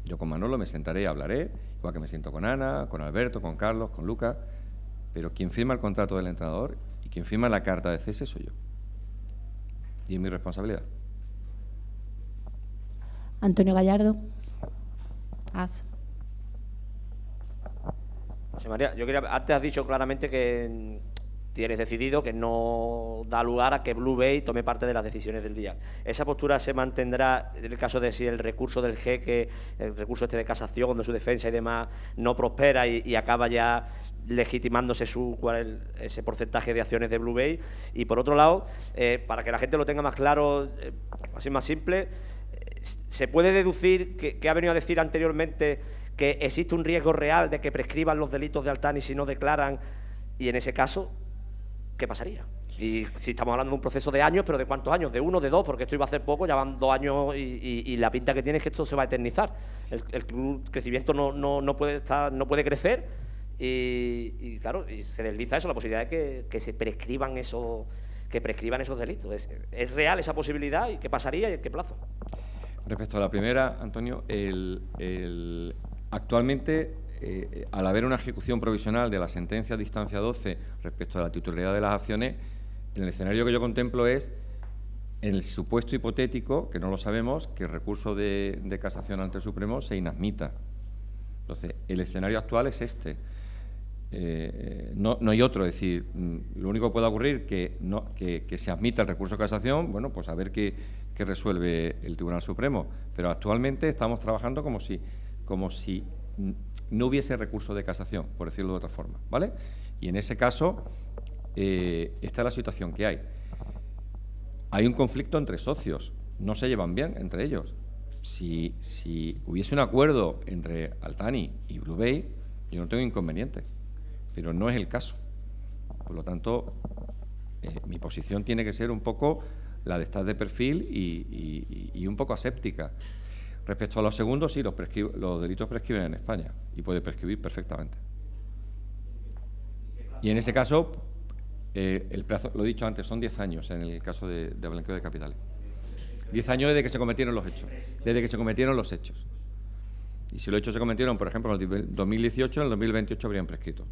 Yo con Manolo me sentaré y hablaré, igual que me siento con Ana, con Alberto, con Carlos, con Lucas, pero quien firma el contrato del entrenador y quien firma la carta de cese soy yo. Y es mi responsabilidad. Antonio Gallardo. As. José María, antes has dicho claramente que tienes decidido que no da lugar a que Blue Bay tome parte de las decisiones del día. ¿Esa postura se mantendrá en el caso de si el recurso del jeque, el recurso de casación de su defensa y demás, no prospera y acaba ya legitimándose ese porcentaje de acciones de Blue Bay? Y por otro lado, para que la gente lo tenga más claro, así más simple, ¿se puede deducir que ha venido a decir anteriormente que existe un riesgo real de que prescriban los delitos de Altani si no declaran? Y en ese caso, ¿qué pasaría? Y si estamos hablando de un proceso de años, ¿pero de cuántos años? ¿De 1, de 2? Porque esto iba a hacer poco, ya van 2 años y la pinta que tiene es que esto se va a eternizar. El crecimiento no puede crecer y claro, y se desliza eso, la posibilidad de que se prescriban esos delitos. ¿Es real esa posibilidad? ¿Y qué pasaría y en qué plazo? Respecto a la primera, Antonio, actualmente, al haber una ejecución provisional de la sentencia de instancia 12 respecto a la titularidad de las acciones, en el escenario que yo contemplo es, en el supuesto hipotético, que no lo sabemos, que el recurso de casación ante el Supremo se inadmita. Entonces, el escenario actual es este. No hay otro, es decir, lo único que puede ocurrir que se admita el recurso de casación, bueno, pues a ver qué resuelve el Tribunal Supremo. Pero actualmente estamos trabajando como si no hubiese recurso de casación, por decirlo de otra forma, ¿vale? Y en ese caso, esta es la situación que hay. Hay un conflicto entre socios, no se llevan bien entre ellos. Si hubiese un acuerdo entre Altani y Blue Bay, yo no tengo inconveniente, pero no es el caso. Por lo tanto, mi posición tiene que ser un poco la de estar de perfil y un poco aséptica. Respecto a los segundos, sí, los delitos prescriben en España y puede prescribir perfectamente. Y en ese caso, el plazo, lo he dicho antes, son 10 años en el caso de blanqueo de capitales. 10 años desde que se cometieron los hechos. Y si los hechos se cometieron, por ejemplo, en el 2018, en el 2028 habrían prescrito.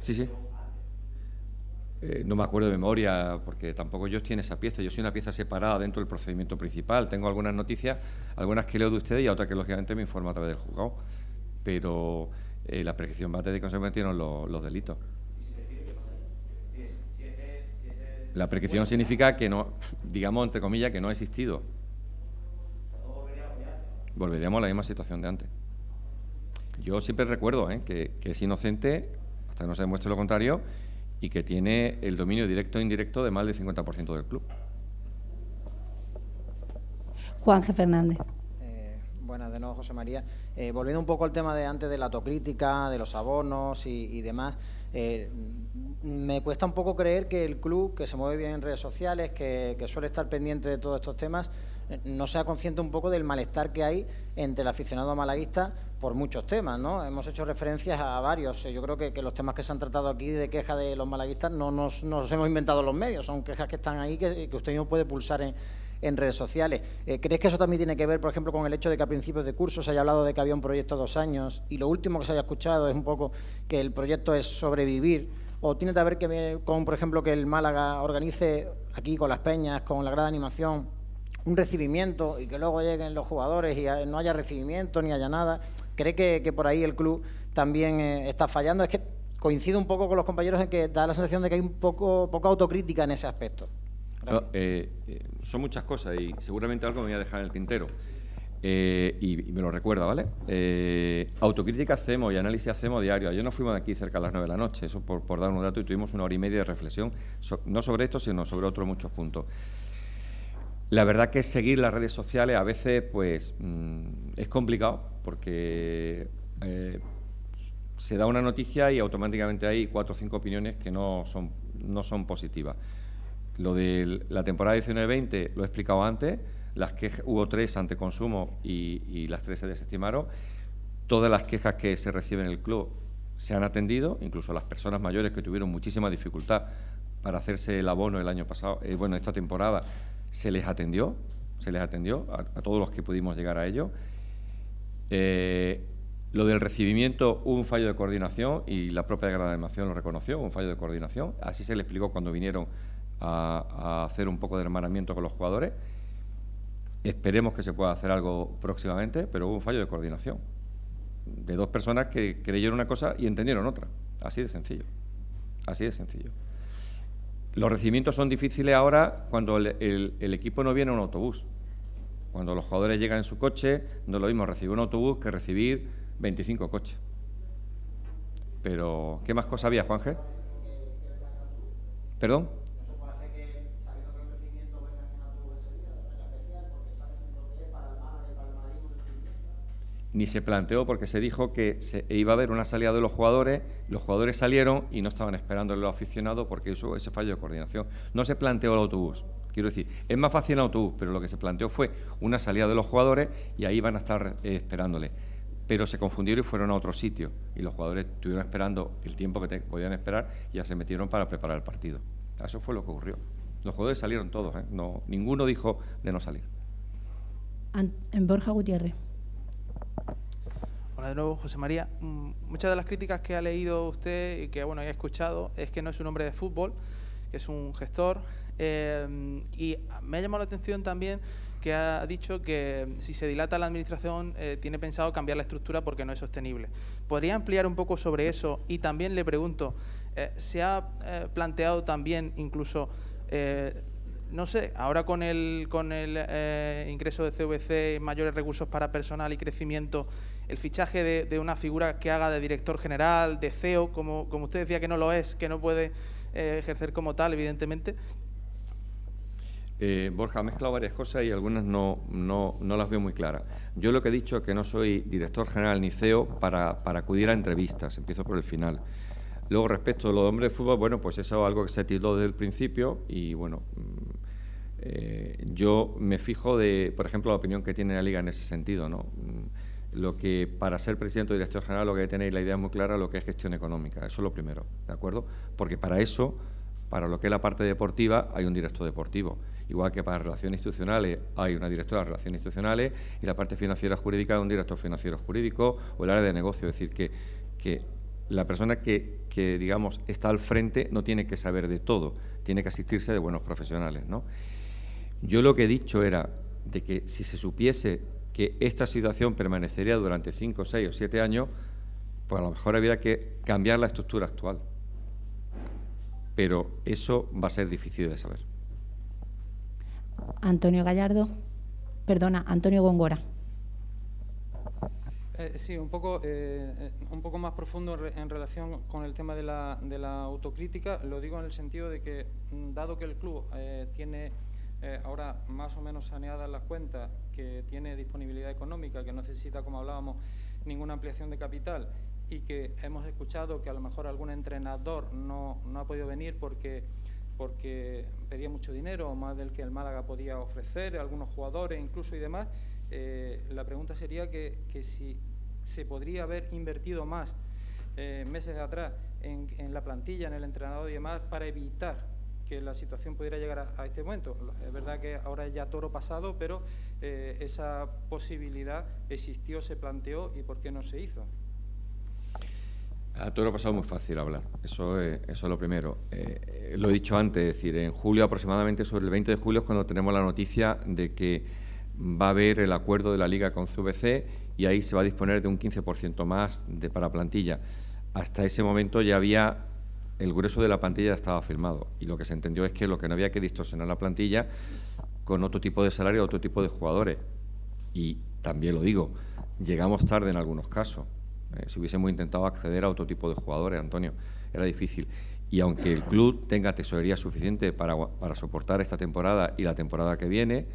Sí. No me acuerdo de memoria, porque tampoco ellos tienen esa pieza. Yo soy una pieza separada dentro del procedimiento principal. Tengo algunas noticias, algunas que leo de ustedes y otras que, lógicamente, me informa a través del juzgado. Pero la prescripción va desde que se cometieron los delitos. La prescripción significa que no, digamos, entre comillas, que no ha existido. Volveríamos a la misma situación de antes. Yo siempre recuerdo que es inocente hasta que no se demuestre lo contrario y que tiene el dominio directo e indirecto de más del 50% del club. Juan G. Fernández. Buenas, de nuevo, José María. Volviendo un poco al tema de antes de la autocrítica, de los abonos y demás, me cuesta un poco creer que el club, que se mueve bien en redes sociales, que suele estar pendiente de todos estos temas, no sea consciente un poco del malestar que hay entre el aficionado malaguista por muchos temas, ¿no? Hemos hecho referencias a varios. Yo creo que los temas que se han tratado aquí de quejas de los malaguistas no nos hemos inventado los medios, son quejas que están ahí que usted mismo puede pulsar en redes sociales. ¿Crees que eso también tiene que ver, por ejemplo, con el hecho de que a principios de curso se haya hablado de que había un proyecto de 2 años y lo último que se haya escuchado es un poco que el proyecto es sobrevivir? ¿O tiene que ver con, por ejemplo, que el Málaga organice aquí con las peñas, con la grada animación, un recibimiento y que luego lleguen los jugadores y no haya recibimiento ni haya nada? ¿Cree que por ahí el club también está fallando? Es que coincido un poco con los compañeros en que da la sensación de que hay poca autocrítica en ese aspecto. Son muchas cosas y seguramente algo me voy a dejar en el tintero. y me lo recuerda, ¿vale? Autocrítica hacemos y análisis hacemos diario. Ayer nos fuimos de aquí cerca a las 9 de la noche, eso por dar un dato, y tuvimos 1 hora y media de reflexión, no sobre esto, sino sobre otros muchos puntos. La verdad que seguir las redes sociales a veces pues es complicado, porque se da una noticia y automáticamente hay 4 o 5 opiniones que no son positivas. Lo de la temporada 19-20 lo he explicado antes. Las quejas, hubo 3 ante consumo y las 3 se desestimaron. Todas las quejas que se reciben en el club se han atendido, incluso las personas mayores que tuvieron muchísima dificultad para hacerse el abono el año pasado, esta temporada se les atendió a todos los que pudimos llegar a ello. Lo del recibimiento, hubo un fallo de coordinación y la propia Gran Animación lo reconoció, un fallo de coordinación. Así se le explicó cuando vinieron a hacer un poco de hermanamiento con los jugadores. Esperemos que se pueda hacer algo próximamente, pero hubo un fallo de coordinación de 2 personas que creyeron una cosa y entendieron otra. Así de sencillo. Así de sencillo. Los recibimientos son difíciles ahora cuando el equipo no viene en un autobús. Cuando los jugadores llegan en su coche, no es lo mismo recibir un autobús que recibir 25 coches. Pero, ¿qué más cosas había, Juanje? ¿Perdón? Ni se planteó, porque se dijo que iba a haber una salida de los jugadores salieron y no estaban esperando los aficionados porque hubo ese fallo de coordinación. No se planteó el autobús, quiero decir, es más fácil el autobús, pero lo que se planteó fue una salida de los jugadores y ahí van a estar esperándole. Pero se confundieron y fueron a otro sitio y los jugadores estuvieron esperando el tiempo que podían esperar y ya se metieron para preparar el partido. Eso fue lo que ocurrió. Los jugadores salieron todos, no, ninguno dijo de no salir. Borja Gutiérrez. Hola de nuevo, José María. Muchas de las críticas que ha leído usted y que he escuchado es que no es un hombre de fútbol, que es un gestor. Y me ha llamado la atención también que ha dicho que si se dilata la administración tiene pensado cambiar la estructura porque no es sostenible. ¿Podría ampliar un poco sobre eso? Y también le pregunto, ¿se ha planteado también incluso, no sé, ahora con el ingreso de CVC, mayores recursos para personal y crecimiento, el fichaje de una figura que haga de director general, de CEO, como usted decía que no lo es, que no puede ejercer como tal, evidentemente? Borja, ha mezclado varias cosas y algunas no las veo muy claras. Yo lo que he dicho es que no soy director general ni CEO para acudir a entrevistas, empiezo por el final. Luego, respecto a lo de hombre de fútbol, bueno, pues eso es algo que se tildó desde el principio y, bueno, yo me fijo por ejemplo, la opinión que tiene la Liga en ese sentido, ¿no? Lo que, para ser presidente o director general, lo que hay que tener la idea muy clara lo que es gestión económica, eso es lo primero, ¿de acuerdo? Porque para eso, para lo que es la parte deportiva, hay un director deportivo. Igual que para relaciones institucionales hay una directora de relaciones institucionales y la parte financiera jurídica hay un director financiero jurídico o el área de negocio. Es decir, que la persona que digamos, está al frente no tiene que saber de todo, tiene que asistirse de buenos profesionales, ¿no? Yo lo que he dicho era de que si se supiese que esta situación permanecería durante 5, 6 o 7 años, pues a lo mejor habría que cambiar la estructura actual. Pero eso va a ser difícil de saber. Antonio Góngora. Sí, un poco más profundo en relación con el tema de la autocrítica. Lo digo en el sentido de que, dado que el club tiene ahora más o menos saneadas las cuentas, que tiene disponibilidad económica, que no necesita, como hablábamos, ninguna ampliación de capital, y que hemos escuchado que a lo mejor algún entrenador no ha podido venir porque pedía mucho dinero, más del que el Málaga podía ofrecer, algunos jugadores incluso y demás, la pregunta sería que si se podría haber invertido más meses atrás en la plantilla, en el entrenador y demás, para evitar que la situación pudiera llegar a este momento. Es verdad que ahora es ya toro pasado, pero esa posibilidad existió, se planteó, y ¿por qué no se hizo? A toro pasado es muy fácil hablar, eso es lo primero. Lo he dicho antes, es decir, en julio aproximadamente, sobre el 20 de julio es cuando tenemos la noticia de que va a haber el acuerdo de la Liga con CVC y ahí se va a disponer de un 15% más para plantilla. Hasta ese momento ya había, el grueso de la plantilla ya estaba firmado y lo que se entendió es que lo que no había que distorsionar la plantilla con otro tipo de salario, otro tipo de jugadores. Y también lo digo, llegamos tarde en algunos casos. Si hubiésemos intentado acceder a otro tipo de jugadores, Antonio, era difícil. Y aunque el club tenga tesorería suficiente para soportar esta temporada y la temporada que viene,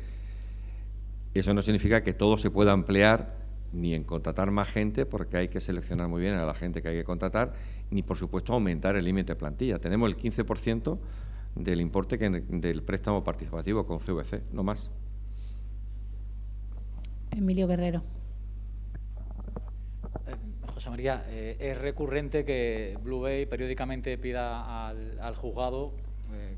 eso no significa que todo se pueda emplear ni en contratar más gente, porque hay que seleccionar muy bien a la gente que hay que contratar, ni por supuesto aumentar el límite de plantilla. Tenemos el 15% del importe del préstamo participativo con CVC, no más. Emilio Guerrero. José María, es recurrente que Blue Bay periódicamente pida al juzgado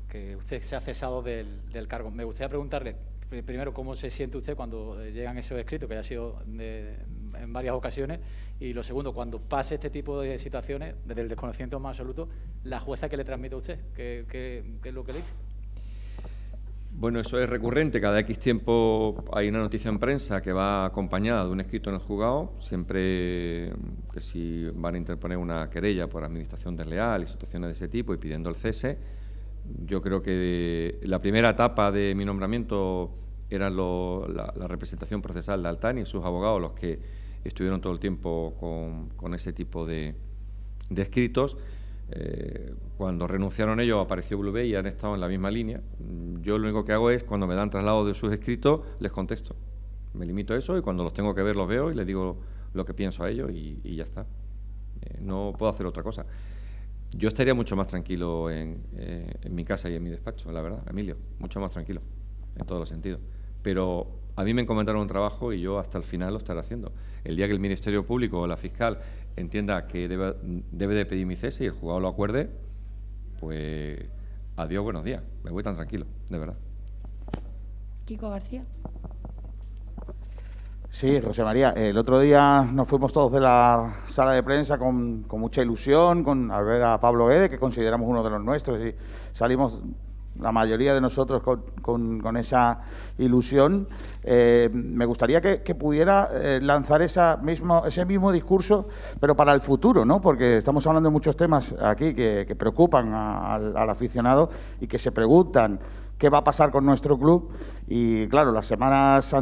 que usted sea cesado del cargo. Me gustaría preguntarle, primero, cómo se siente usted cuando llegan esos escritos, que ya ha sido en varias ocasiones, y lo segundo, cuando pase este tipo de situaciones, desde el desconocimiento más absoluto, la jueza que le transmite a usted, ¿qué es lo que le dice? Bueno, eso es recurrente. Cada X tiempo hay una noticia en prensa que va acompañada de un escrito en el juzgado, siempre que si van a interponer una querella por administración desleal y situaciones de ese tipo y pidiendo el cese. Yo creo que la primera etapa de mi nombramiento era la representación procesal de Altani y sus abogados los que estuvieron todo el tiempo con ese tipo de escritos. Cuando renunciaron ellos apareció Blue Bay y han estado en la misma línea. Yo lo único que hago es, cuando me dan traslado de sus escritos, les contesto. Me limito a eso y cuando los tengo que ver los veo y les digo lo que pienso a ellos y ya está. No puedo hacer otra cosa. Yo estaría mucho más tranquilo en mi casa y en mi despacho, la verdad, Emilio, mucho más tranquilo, en todos los sentidos. Pero a mí me encomendaron un trabajo y yo hasta el final lo estaré haciendo. El día que el Ministerio Público o la fiscal entienda que debe de pedir mi cese y el juzgado lo acuerde, pues adiós, buenos días. Me voy tan tranquilo, de verdad. Kiko García. Sí, José María, el otro día nos fuimos todos de la sala de prensa con mucha ilusión, al ver a Pablo Guede, que consideramos uno de los nuestros, y salimos la mayoría de nosotros con esa ilusión. Me gustaría que pudiera lanzar ese mismo discurso, pero para el futuro, ¿no? Porque estamos hablando de muchos temas aquí que preocupan al aficionado y que se preguntan qué va a pasar con nuestro club. Y claro, las semanas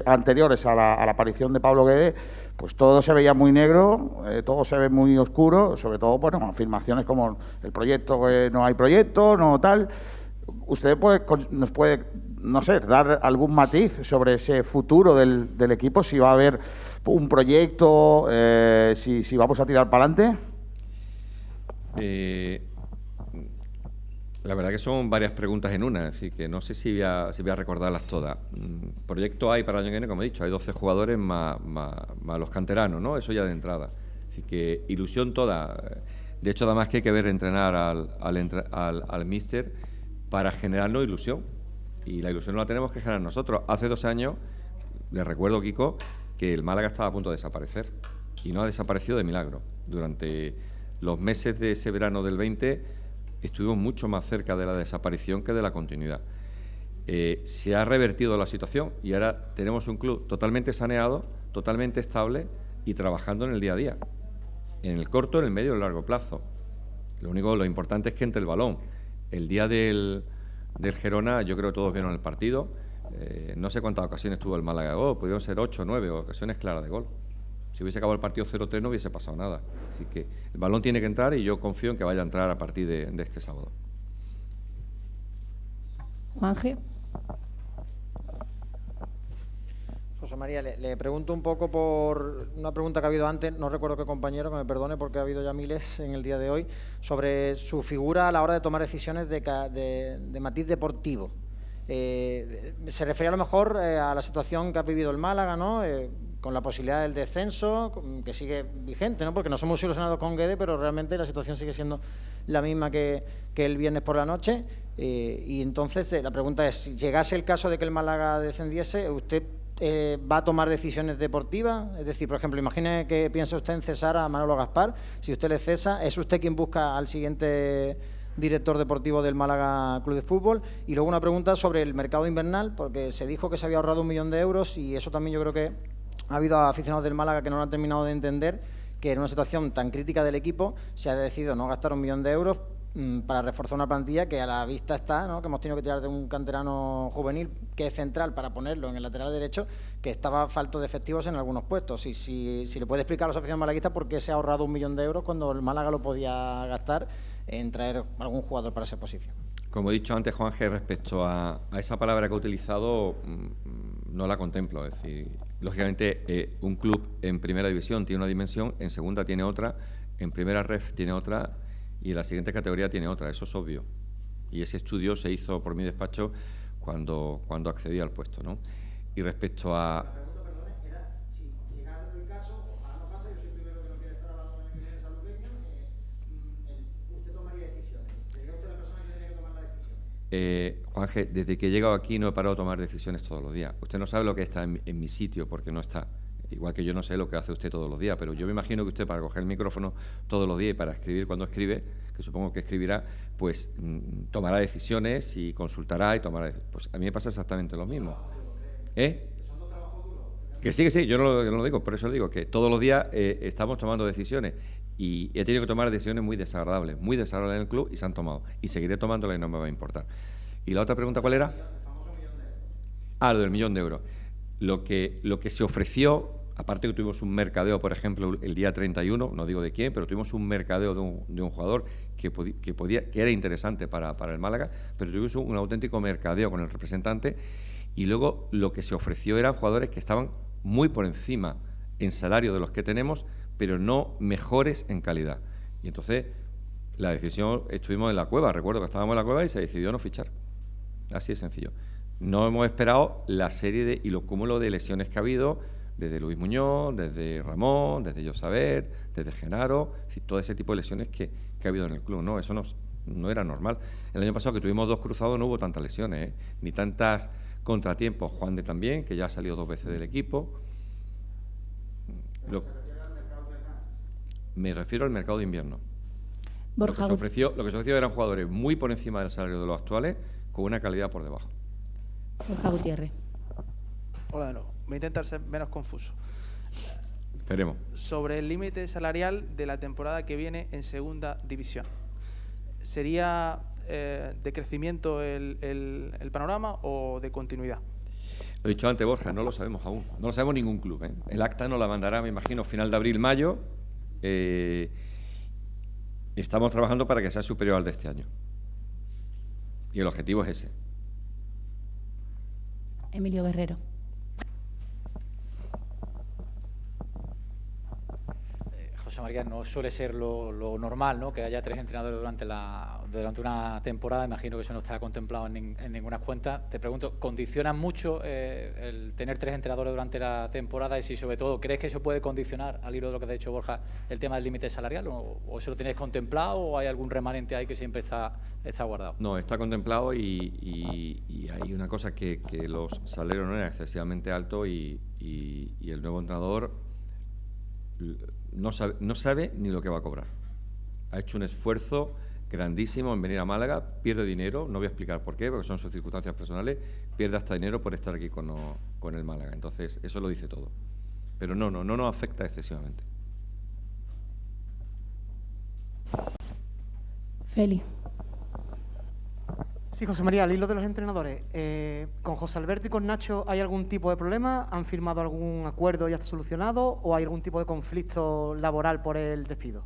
anteriores a la aparición de Pablo Guede, pues todo se veía muy negro, todo se ve muy oscuro, sobre todo, bueno, afirmaciones como el proyecto, no hay proyecto, no tal. ¿Usted nos puede, no sé, dar algún matiz sobre ese futuro del equipo? Si va a haber un proyecto, si vamos a tirar para adelante. La verdad que son varias preguntas en una, es decir, que no sé si voy a recordarlas todas. Proyecto hay para el año que viene, como he dicho, hay 12 jugadores más los canteranos, ¿no? Eso ya de entrada. Es decir, que ilusión toda. De hecho, además que hay que ver entrenar al míster para generarnos ilusión. Y la ilusión no la tenemos que generar nosotros. Hace 2 años, les recuerdo, Kiko, que el Málaga estaba a punto de desaparecer. Y no ha desaparecido de milagro. Durante los meses de ese verano del 20 estuvimos mucho más cerca de la desaparición que de la continuidad. Se ha revertido la situación y ahora tenemos un club totalmente saneado, totalmente estable y trabajando en el día a día, en el corto, en el medio y en el largo plazo. Lo importante es que entre el balón. El día del Gerona, yo creo que todos vieron el partido, no sé cuántas ocasiones tuvo el Málaga de gol, pudieron ser 8 o 9 ocasiones claras de gol. Si hubiese acabado el partido 0-3 no hubiese pasado nada. Así que el balón tiene que entrar y yo confío en que vaya a entrar a partir de este sábado. Juanje. José María, le pregunto un poco por una pregunta que ha habido antes, no recuerdo qué compañero, que me perdone porque ha habido ya miles en el día de hoy, sobre su figura a la hora de tomar decisiones de matiz deportivo. Se refería a lo mejor a la situación que ha vivido el Málaga, ¿no? Con la posibilidad del descenso, que sigue vigente, ¿no? Porque nos hemos ilusionado con Guede, pero realmente la situación sigue siendo la misma que el viernes por la noche. Y entonces la pregunta es, si llegase el caso de que el Málaga descendiese, ¿usted va a tomar decisiones deportivas? Es decir, por ejemplo, imagine que piensa usted en cesar a Manolo Gaspar. Si usted le cesa, ¿es usted quien busca al siguiente director deportivo del Málaga Club de Fútbol? Y luego una pregunta sobre el mercado invernal, porque se dijo que se había ahorrado 1 millón de euros y eso también yo creo que ha habido aficionados del Málaga que no lo han terminado de entender, que en una situación tan crítica del equipo se ha decidido no gastar 1 millón de euros para reforzar una plantilla que a la vista está, ¿no? Que hemos tenido que tirar de un canterano juvenil que es central para ponerlo en el lateral derecho, que estaba falto de efectivos en algunos puestos. Si le puede explicar a los aficionados malaguistas por qué se ha ahorrado 1 millón de euros cuando el Málaga lo podía gastar en traer algún jugador para esa posición. Como he dicho antes, Juanje, respecto a esa palabra que ha utilizado, no la contemplo. Es decir, lógicamente, un club en primera división tiene una dimensión, en segunda tiene otra, en primera ref tiene otra y en la siguiente categoría tiene otra. Eso es obvio. Y ese estudio se hizo por mi despacho cuando accedí al puesto, ¿no? Y respecto a... La pregunta, perdón, era si llegado el caso, ojalá no pase, yo soy el primero que no quiere estar hablando de saludeño, usted tomaría decisiones. ¿Sería usted la persona que tiene que tomar la decisión? Juanje, desde que he llegado aquí no he parado de tomar decisiones todos los días. Usted no sabe lo que está en mi sitio, porque no está. Igual que yo no sé lo que hace usted todos los días, pero yo me imagino que usted para coger el micrófono todos los días y para escribir cuando escribe, que supongo que escribirá, pues tomará decisiones y consultará y tomará... Pues a mí me pasa exactamente lo mismo. Que sí, yo no lo digo, por eso le digo que todos los días estamos tomando decisiones y he tenido que tomar decisiones muy desagradables en el club y se han tomado. Y seguiré tomándolas y no me va a importar. ¿Y la otra pregunta cuál era? Lo del 1 millón de euros. Lo que se ofreció... Aparte que tuvimos un mercadeo, por ejemplo, el día 31, no digo de quién, pero tuvimos un mercadeo de un jugador que era interesante para el Málaga, pero tuvimos un auténtico mercadeo con el representante y luego lo que se ofreció eran jugadores que estaban muy por encima en salario de los que tenemos, pero no mejores en calidad. Y entonces la decisión, estuvimos en la cueva, recuerdo que estábamos en la cueva y se decidió no fichar. Así de sencillo. No hemos esperado la serie y los cúmulos de lesiones que ha habido, desde Luis Muñoz, desde Ramón, desde Josabet, desde Genaro, es decir, todo ese tipo de lesiones que ha habido en el club, ¿no? Eso no era normal. El año pasado que tuvimos 2 cruzados no hubo tantas lesiones, ni tantas contratiempos. Juan de también, que ya ha salido 2 veces del equipo. Me refiero al mercado de invierno. Borja, lo que se ofreció eran jugadores muy por encima del salario de los actuales, con una calidad por debajo. Borja Gutiérrez. Hola de nuevo. Voy a intentar ser menos confuso. Esperemos. Sobre el límite salarial de la temporada que viene en segunda división. ¿Sería de crecimiento el panorama o de continuidad? Lo he dicho antes, Borja, no lo sabemos aún. No lo sabemos ningún club, ¿eh? El acta nos la mandará, me imagino, final de abril, mayo. Estamos trabajando para que sea superior al de este año. Y el objetivo es ese. Emilio Guerrero. José María, no suele ser lo normal, ¿no?, que haya 3 entrenadores durante una temporada. Imagino que eso no está contemplado en ninguna cuenta. Te pregunto, ¿condiciona mucho el tener 3 entrenadores durante la temporada? Y si, sobre todo, ¿crees que eso puede condicionar, al hilo de lo que te ha dicho Borja, el tema del límite salarial? ¿O eso lo tenéis contemplado o hay algún remanente ahí que siempre está guardado? No, está contemplado y hay una cosa que los salarios no eran excesivamente altos y el nuevo entrenador no sabe ni lo que va a cobrar. Ha hecho un esfuerzo grandísimo en venir a Málaga, pierde dinero, no voy a explicar por qué, porque son sus circunstancias personales, pierde hasta dinero por estar aquí con el Málaga. Entonces, eso lo dice todo. Pero no nos afecta excesivamente. Feli. Sí, José María, al hilo de los entrenadores, ¿con José Alberto y con Nacho hay algún tipo de problema? ¿Han firmado algún acuerdo y ya está solucionado? ¿O hay algún tipo de conflicto laboral por el despido?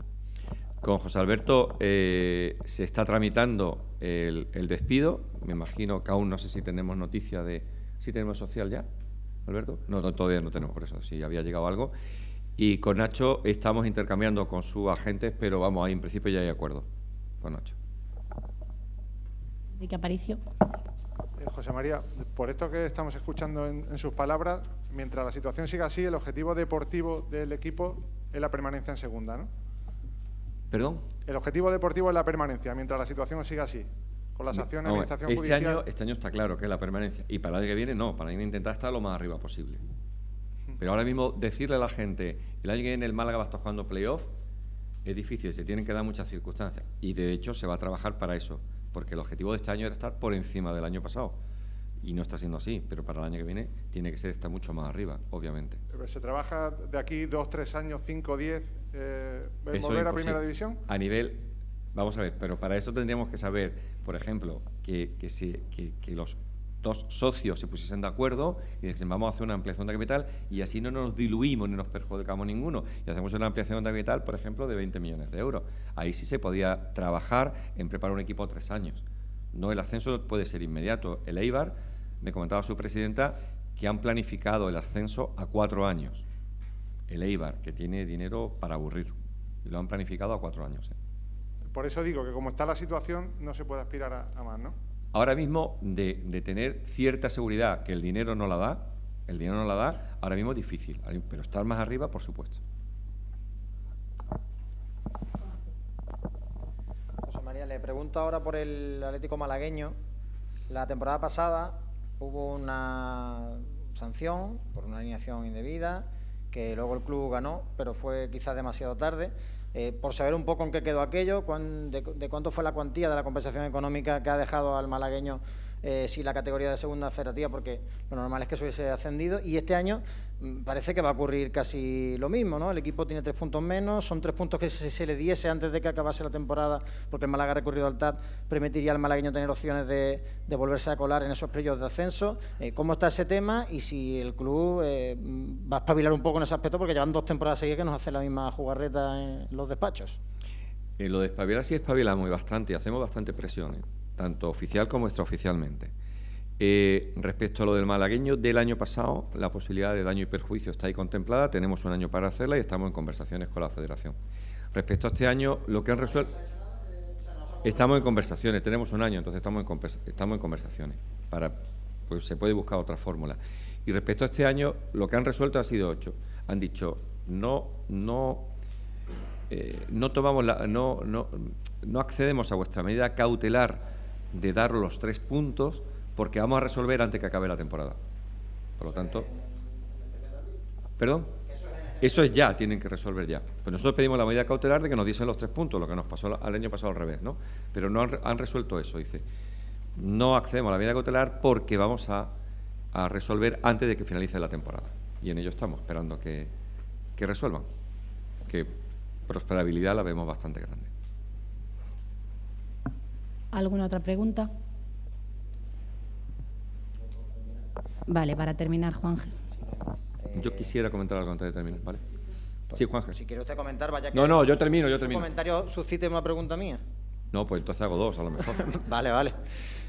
Con José Alberto se está tramitando el despido. Me imagino que aún no sé si tenemos noticia de... ¿Sí tenemos social ya, Alberto? No, todavía no tenemos, por eso, si había llegado algo. Y con Nacho estamos intercambiando con sus agentes, pero vamos, ahí en principio ya hay acuerdo con Nacho. Enrique Aparicio. José María, por esto que estamos escuchando en sus palabras, mientras la situación siga así, el objetivo deportivo del equipo es la permanencia en segunda, ¿no? ¿Perdón? El objetivo deportivo es la permanencia, mientras la situación siga así, con las acciones de administración judicial. Este año está claro que es la permanencia. Y para el año que viene, no, para el año que viene intentar estar lo más arriba posible. Pero ahora mismo decirle a la gente, el año que viene el Málaga va a estar jugando playoff, es difícil, se tienen que dar muchas circunstancias. Y de hecho se va a trabajar para eso, porque el objetivo de este año era estar por encima del año pasado. Y no está siendo así, pero para el año que viene tiene que ser estar mucho más arriba, obviamente. ¿Se trabaja de aquí 2, 3 años, 5, 10, volver a primera división? A nivel Vamos a ver, pero para eso tendríamos que saber, por ejemplo, que los dos socios se pusiesen de acuerdo y dicen vamos a hacer una ampliación de capital y así no nos diluimos ni nos perjudicamos ninguno. Y hacemos una ampliación de capital, por ejemplo, de 20 millones de euros. Ahí sí se podía trabajar en preparar un equipo a 3 años. No, el ascenso puede ser inmediato. El Eibar, me comentaba su presidenta, que han planificado el ascenso a 4 años. El Eibar, que tiene dinero para aburrir. Y lo han planificado a 4 años. Por eso digo que como está la situación, no se puede aspirar a más, ¿no? Ahora mismo, de tener cierta seguridad que el dinero no la da, ahora mismo es difícil, pero estar más arriba, por supuesto. José María, le pregunto ahora por el Atlético malagueño. La temporada pasada hubo una sanción por una alineación indebida, que luego el club ganó, pero fue quizás demasiado tarde. Por saber un poco en qué quedó aquello, de cuánto fue la cuantía de la compensación económica que ha dejado al malagueño si la categoría de segunda federativa, porque lo normal es que se hubiese ascendido, y este año parece que va a ocurrir casi lo mismo, ¿no? El equipo tiene 3 puntos menos, son 3 puntos que si se le diese antes de que acabase la temporada, porque el Málaga ha recurrido al TAD, permitiría al malagueño tener opciones de volverse a colar en esos playoffs de ascenso. ¿Cómo está ese tema? Y si el club va a espabilar un poco en ese aspecto, porque llevan 2 temporadas seguidas que nos hace la misma jugarreta en los despachos. Lo de espabilar sí espabilamos bastante, hacemos bastante presión, tanto oficial como extraoficialmente. Respecto a lo del malagueño del año pasado, la posibilidad de daño y perjuicio está ahí contemplada, tenemos un año para hacerla y estamos en conversaciones con la Federación. Respecto a este año, lo que han resuelto... Estamos en conversaciones, tenemos un año, entonces estamos en conversaciones, pues se puede buscar otra fórmula. Y respecto a este año, lo que han resuelto ha sido 8. Han dicho, no accedemos a vuestra medida cautelar de dar los 3 puntos porque vamos a resolver antes que acabe la temporada. Por lo tanto... ¿Perdón? Eso es ya, tienen que resolver ya. Pues nosotros pedimos la medida cautelar de que nos diesen los 3 puntos, lo que nos pasó al año pasado al revés, ¿no? Pero no han resuelto eso, dice. No accedemos a la medida cautelar porque vamos a resolver antes de que finalice la temporada. Y en ello estamos, esperando que resuelvan. Que prosperabilidad la vemos bastante grande. ¿Alguna otra pregunta? Vale, para terminar, Juanje. Yo quisiera comentar algo antes de terminar, ¿vale? Sí, Juanje. Si quiere usted comentar, vaya que... No, yo termino. ¿Un comentario suscite una pregunta mía? No, pues entonces hago 2 a lo mejor. Vale.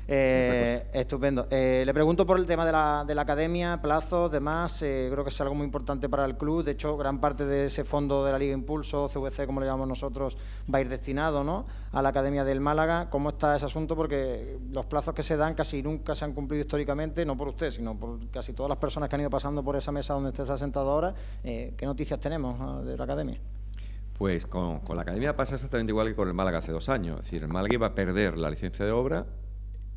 Estupendo. Le pregunto por el tema de la academia, plazos, demás. Creo que es algo muy importante para el club. De hecho, gran parte de ese fondo de la Liga Impulso, CVC, como le llamamos nosotros, va a ir destinado, ¿no?, a la Academia del Málaga. ¿Cómo está ese asunto? Porque los plazos que se dan casi nunca se han cumplido históricamente, no por usted, sino por casi todas las personas que han ido pasando por esa mesa donde usted está sentado ahora. ¿Qué noticias tenemos, ¿no?, de la academia? Pues con la academia pasa exactamente igual que con el Málaga hace 2 años. Es decir, el Málaga iba a perder la licencia de obra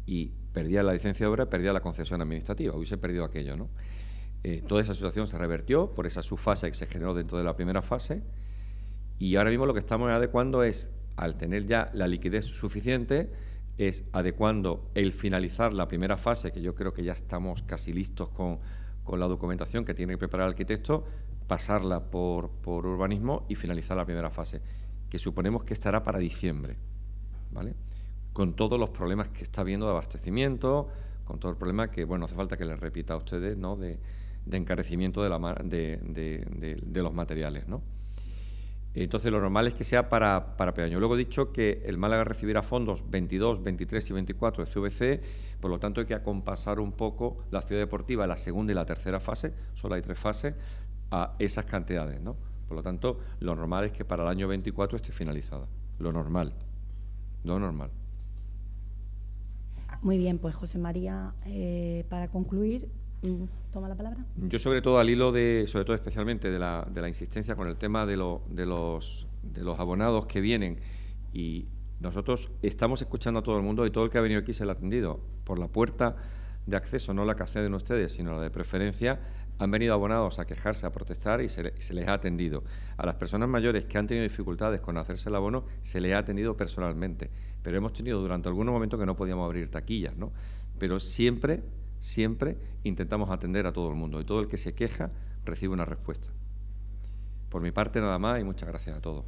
y perdía la licencia de obra, perdía la concesión administrativa. Hubiese perdido aquello, ¿no? Toda esa situación se revertió por esa subfase que se generó dentro de la primera fase y ahora mismo lo que estamos adecuando es, al tener ya la liquidez suficiente, es adecuando el finalizar la primera fase, que yo creo que ya estamos casi listos con la documentación que tiene que preparar el arquitecto, pasarla por urbanismo y finalizar la primera fase, que suponemos que estará para diciembre, ¿vale? Con todos los problemas que está habiendo de abastecimiento, con todo el problema que, bueno, hace falta que les repita a ustedes, ¿no?, de encarecimiento de los materiales, ¿no? Entonces, lo normal es que sea para año. Luego he dicho que el Málaga recibirá fondos 22, 23 y 24 de CVC, por lo tanto hay que acompasar un poco la ciudad deportiva, la segunda y la tercera fase, solo hay 3 fases, a esas cantidades, ¿no? Por lo tanto, lo normal es que para el año 24 esté finalizada. Lo normal. Muy bien, pues José María, para concluir, toma la palabra. Yo sobre todo al hilo sobre todo especialmente de la insistencia con el tema de los abonados que vienen, y nosotros estamos escuchando a todo el mundo y todo el que ha venido aquí se le ha atendido por la puerta de acceso, no la que acceden ustedes, sino la de preferencia. Han venido abonados a quejarse, a protestar y se les ha atendido. A las personas mayores que han tenido dificultades con hacerse el abono, se les ha atendido personalmente. Pero hemos tenido durante algunos momentos que no podíamos abrir taquillas, ¿no? Pero siempre intentamos atender a todo el mundo y todo el que se queja recibe una respuesta. Por mi parte nada más y muchas gracias a todos.